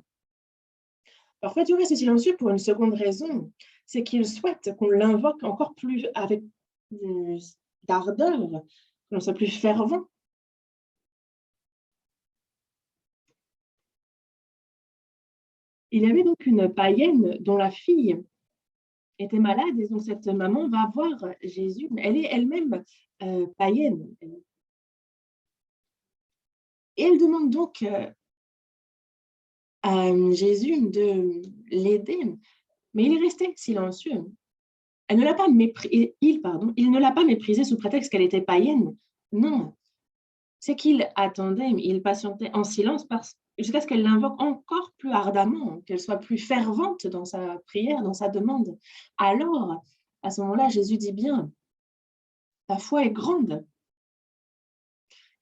parfois Dieu reste silencieux pour une seconde raison, c'est qu'il souhaite qu'on l'invoque encore plus avec d'ardeur, que l'on soit plus fervent. Il y avait donc une païenne dont la fille était malade et donc cette maman va voir Jésus. Elle est elle-même païenne. Et elle demande donc à Jésus de l'aider, mais il est resté silencieux. Elle ne l'a pas méprisé, il ne l'a pas méprisée sous prétexte qu'elle était païenne. Non, c'est qu'il attendait, il patientait en silence jusqu'à ce qu'elle l'invoque encore plus ardemment, qu'elle soit plus fervente dans sa prière, dans sa demande. Alors, à ce moment-là, Jésus dit bien, ta foi est grande.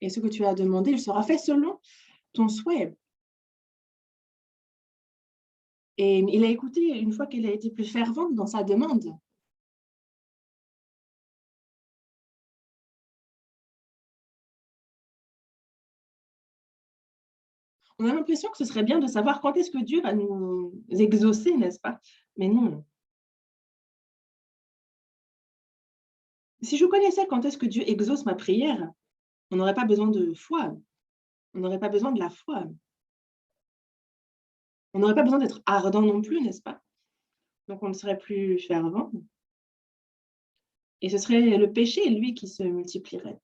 Et ce que tu as demandé, il sera fait selon ton souhait. Et il a écouté une fois qu'elle a été plus fervente dans sa demande. On a l'impression que ce serait bien de savoir quand est-ce que Dieu va nous exaucer, n'est-ce pas? Mais non. Si je connaissais quand est-ce que Dieu exauce ma prière, on n'aurait pas besoin de foi. On n'aurait pas besoin de la foi. On n'aurait pas besoin d'être ardent non plus, n'est-ce pas? Donc on ne serait plus fervent. Et ce serait le péché, lui, qui se multiplierait.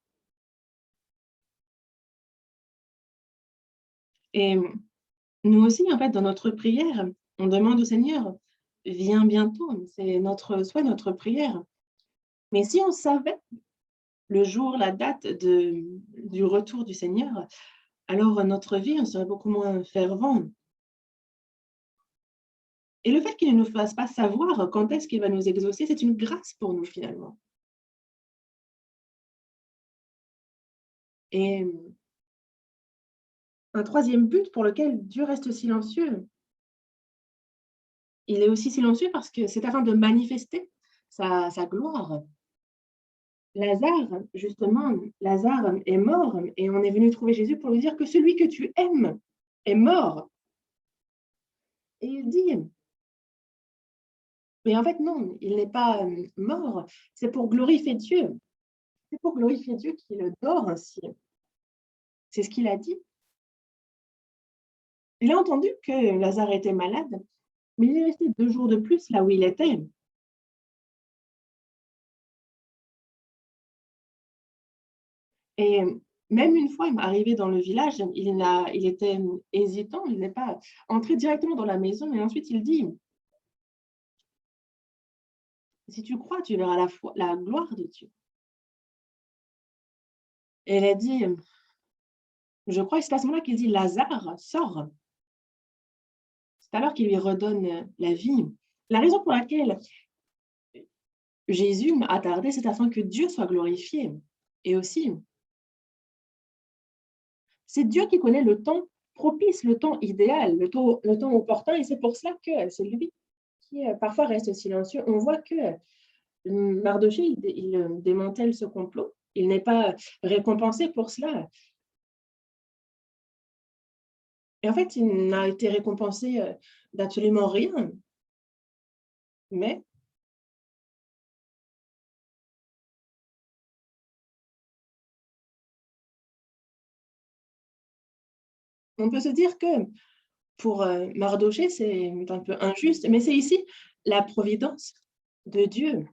Et nous aussi, en fait, dans notre prière, on demande au Seigneur, viens bientôt. C'est notre souhait, notre prière. Mais si on savait le jour, la date du retour du Seigneur, alors notre vie, on serait beaucoup moins fervent. Et le fait qu'il ne nous fasse pas savoir quand est-ce qu'il va nous exaucer, c'est une grâce pour nous finalement. Et un troisième but pour lequel Dieu reste silencieux, il est aussi silencieux parce que c'est afin de manifester sa gloire. Lazare, justement, Lazare est mort et on est venu trouver Jésus pour lui dire que celui que tu aimes est mort. Et il dit, mais en fait non, il n'est pas mort, c'est pour glorifier Dieu. C'est pour glorifier Dieu qu'il dort ainsi. C'est ce qu'il a dit. Il a entendu que Lazare était malade, mais il est resté 2 jours de plus là où il était. Et même une fois, arrivé dans le village, il était hésitant, il n'est pas entré directement dans la maison et ensuite il dit, si tu crois, tu verras la gloire de Dieu. Et elle a dit, je crois, et c'est à ce moment-là qu'il dit, Lazare, sort. C'est alors qu'il lui redonne la vie. La raison pour laquelle Jésus a tardé, c'est afin que Dieu soit glorifié. Et aussi, c'est Dieu qui connaît le temps propice, le temps idéal, le temps opportun, et c'est pour cela que c'est lui qui parfois reste silencieux. On voit que Mardochée, il démantèle ce complot. Il n'est pas récompensé pour cela. Et en fait, il n'a été récompensé d'absolument rien. Mais on peut se dire que pour Mardochée, c'est un peu injuste, mais c'est ici la providence de Dieu.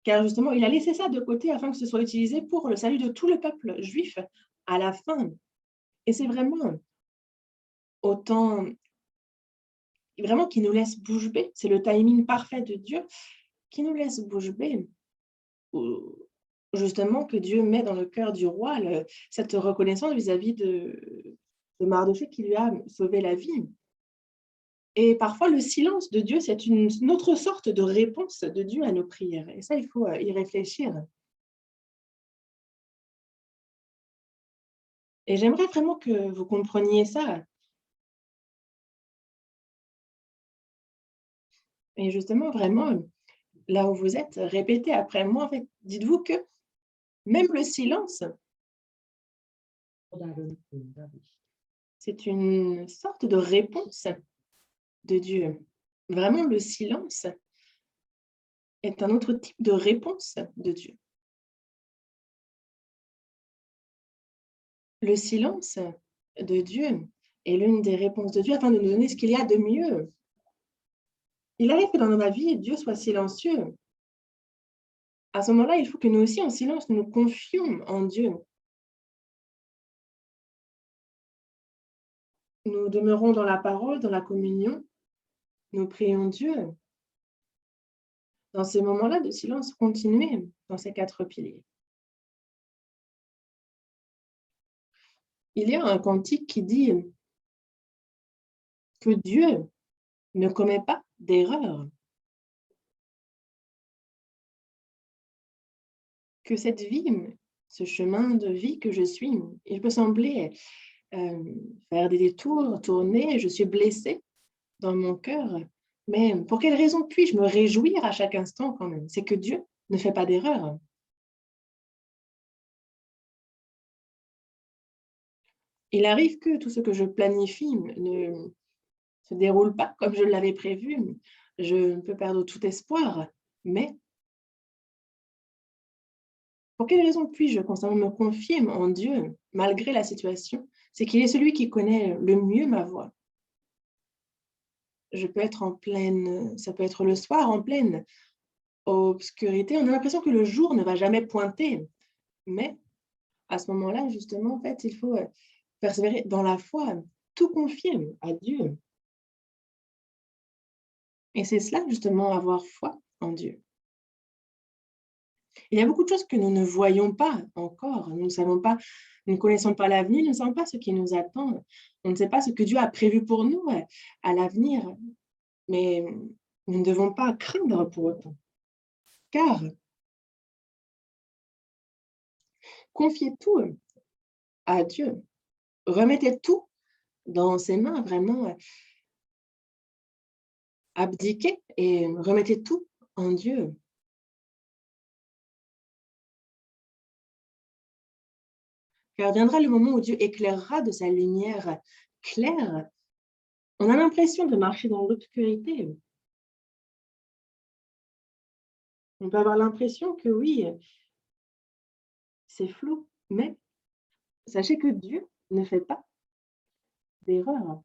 Car justement, il a laissé ça de côté afin que ce soit utilisé pour le salut de tout le peuple juif à la fin. Et c'est vraiment autant, vraiment qui nous laisse bouche bée. C'est le timing parfait de Dieu qui nous laisse bouche bée. Justement, que Dieu met dans le cœur du roi cette reconnaissance vis-à-vis de Mardochée qui lui a sauvé la vie. Et parfois, le silence de Dieu, c'est une autre sorte de réponse de Dieu à nos prières. Et ça, il faut y réfléchir. Et j'aimerais vraiment que vous compreniez ça. Et justement, vraiment, là où vous êtes, répétez après moi. En fait, dites-vous que même le silence, c'est une sorte de réponse de Dieu. Vraiment, le silence est un autre type de réponse de Dieu. Le silence de Dieu est l'une des réponses de Dieu afin de nous donner ce qu'il y a de mieux. Il arrive que dans ma vie, Dieu soit silencieux. À ce moment-là, il faut que nous aussi, en silence, nous nous confions en Dieu. Nous demeurons dans la parole, dans la communion. Nous prions Dieu. Dans ces moments-là de silence, continuez dans ces 4 piliers. Il y a un cantique qui dit que Dieu ne commet pas d'erreur, que cette vie, ce chemin de vie que je suis, il peut sembler faire des détours, tourner, je suis blessée dans mon cœur, mais pour quelle raison puis-je me réjouir à chaque instant quand même? C'est que Dieu ne fait pas d'erreur. Il arrive que tout ce que je planifie ne se déroule pas comme je l'avais prévu. Je peux perdre tout espoir, mais pour quelle raison puis-je constamment me confier en Dieu malgré la situation? C'est qu'il est celui qui connaît le mieux ma voie. Je peux être en pleine, ça peut être le soir en pleine obscurité. On a l'impression que le jour ne va jamais pointer, mais à ce moment-là, justement, en fait, il faut persévérer dans la foi, tout confier à Dieu. Et c'est cela, justement, avoir foi en Dieu. Il y a beaucoup de choses que nous ne voyons pas encore. Nous ne savons pas, nous ne connaissons pas l'avenir, nous ne savons pas ce qui nous attend. On ne sait pas ce que Dieu a prévu pour nous à l'avenir. Mais nous ne devons pas craindre pour autant. Car confiez tout à Dieu. Remettez tout dans ses mains, vraiment. abdiquez et remettez tout en Dieu. Car viendra le moment où Dieu éclairera de sa lumière claire. On a l'impression de marcher dans l'obscurité. On peut avoir l'impression que oui, c'est flou, mais sachez que Dieu ne fait pas d'erreur.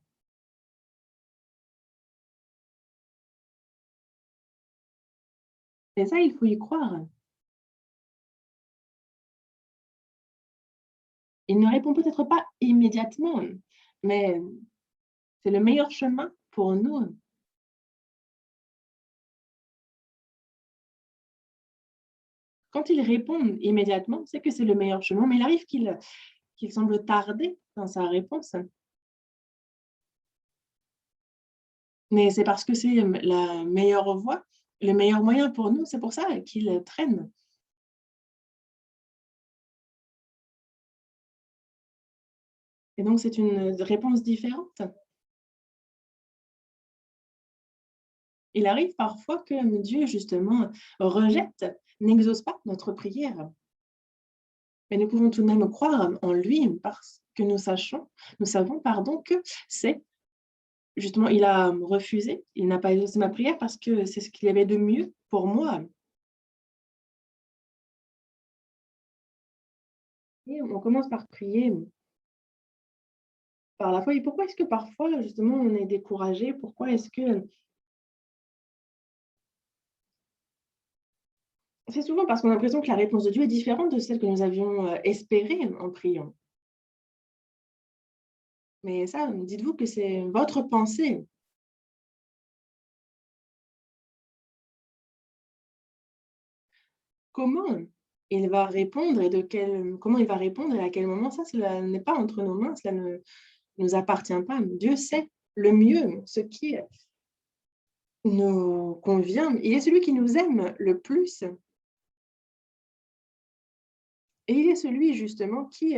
Et ça, il faut y croire. Il ne répond peut-être pas immédiatement, mais c'est le meilleur chemin pour nous. Quand il répond immédiatement, c'est que c'est le meilleur chemin, mais il arrive qu'il semble tarder dans sa réponse. Mais c'est parce que c'est la meilleure voie, le meilleur moyen pour nous, c'est pour ça qu'il traîne. Et donc c'est une réponse différente. Il arrive parfois que Dieu justement rejette, n'exauce pas notre prière. Mais nous pouvons tout de même croire en lui parce que nous savons pardon, que c'est justement, il a refusé, il n'a pas exaucé ma prière parce que c'est ce qu'il y avait de mieux pour moi. Et on commence par prier par la foi. Et pourquoi est-ce que parfois, justement, on est découragé? Pourquoi est-ce que c'est souvent parce qu'on a l'impression que la réponse de Dieu est différente de celle que nous avions espérée en priant. Mais ça, dites-vous que c'est votre pensée. Comment il va répondre et comment il va répondre et à quel moment, ça, cela n'est pas entre nos mains, cela ne nous appartient pas. Dieu sait le mieux, ce qui nous convient. Il est celui qui nous aime le plus et il est celui justement qui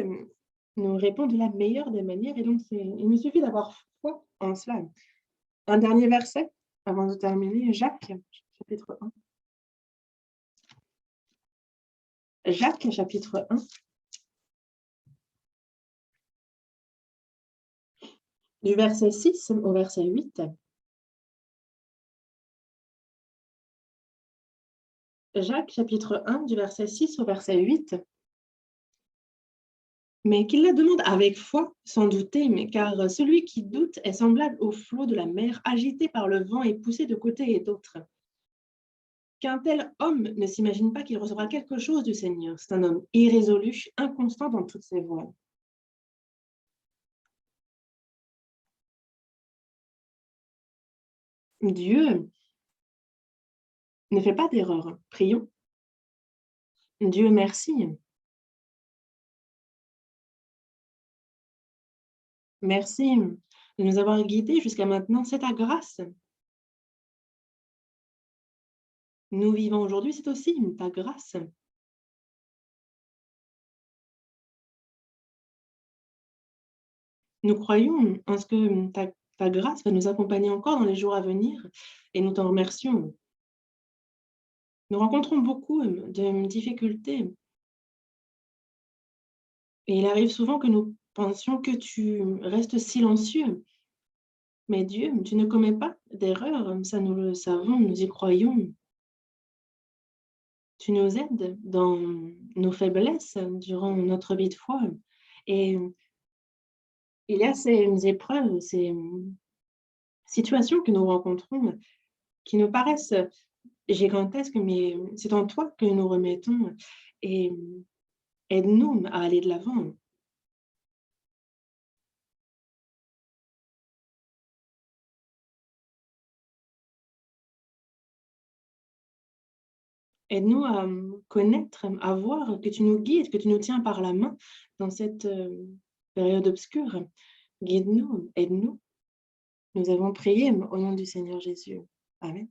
nous répond de la meilleure des manières et donc il nous suffit d'avoir foi en cela. Un dernier verset avant de terminer, Jacques, chapitre 1. Jacques, chapitre 1, du verset 6 au verset 8. Jacques, chapitre 1, du verset 6 au verset 8. Mais qu'il la demande avec foi, sans douter, mais car celui qui doute est semblable au flot de la mer, agité par le vent et poussé de côté et d'autre. Qu'un tel homme ne s'imagine pas qu'il recevra quelque chose du Seigneur. C'est un homme irrésolu, inconstant dans toutes ses voies. Dieu ne fait pas d'erreur. Prions. Dieu merci. Merci de nous avoir guidés jusqu'à maintenant. C'est ta grâce. Nous vivons aujourd'hui, c'est aussi ta grâce. Nous croyons en ce que ta grâce va nous accompagner encore dans les jours à venir et nous t'en remercions. Nous rencontrons beaucoup de difficultés et il arrive souvent que nous pensions que tu restes silencieux. Mais Dieu, tu ne commets pas d'erreur, ça nous le savons, nous y croyons. Tu nous aides dans nos faiblesses durant notre vie de foi et il y a ces épreuves, ces situations que nous rencontrons qui nous paraissent gigantesques, mais c'est en toi que nous remettons et aide-nous à aller de l'avant. Aide-nous à connaître, à voir que tu nous guides, que tu nous tiens par la main dans cette période obscure. Guide-nous, aide-nous. Nous avons prié au nom du Seigneur Jésus. Amen.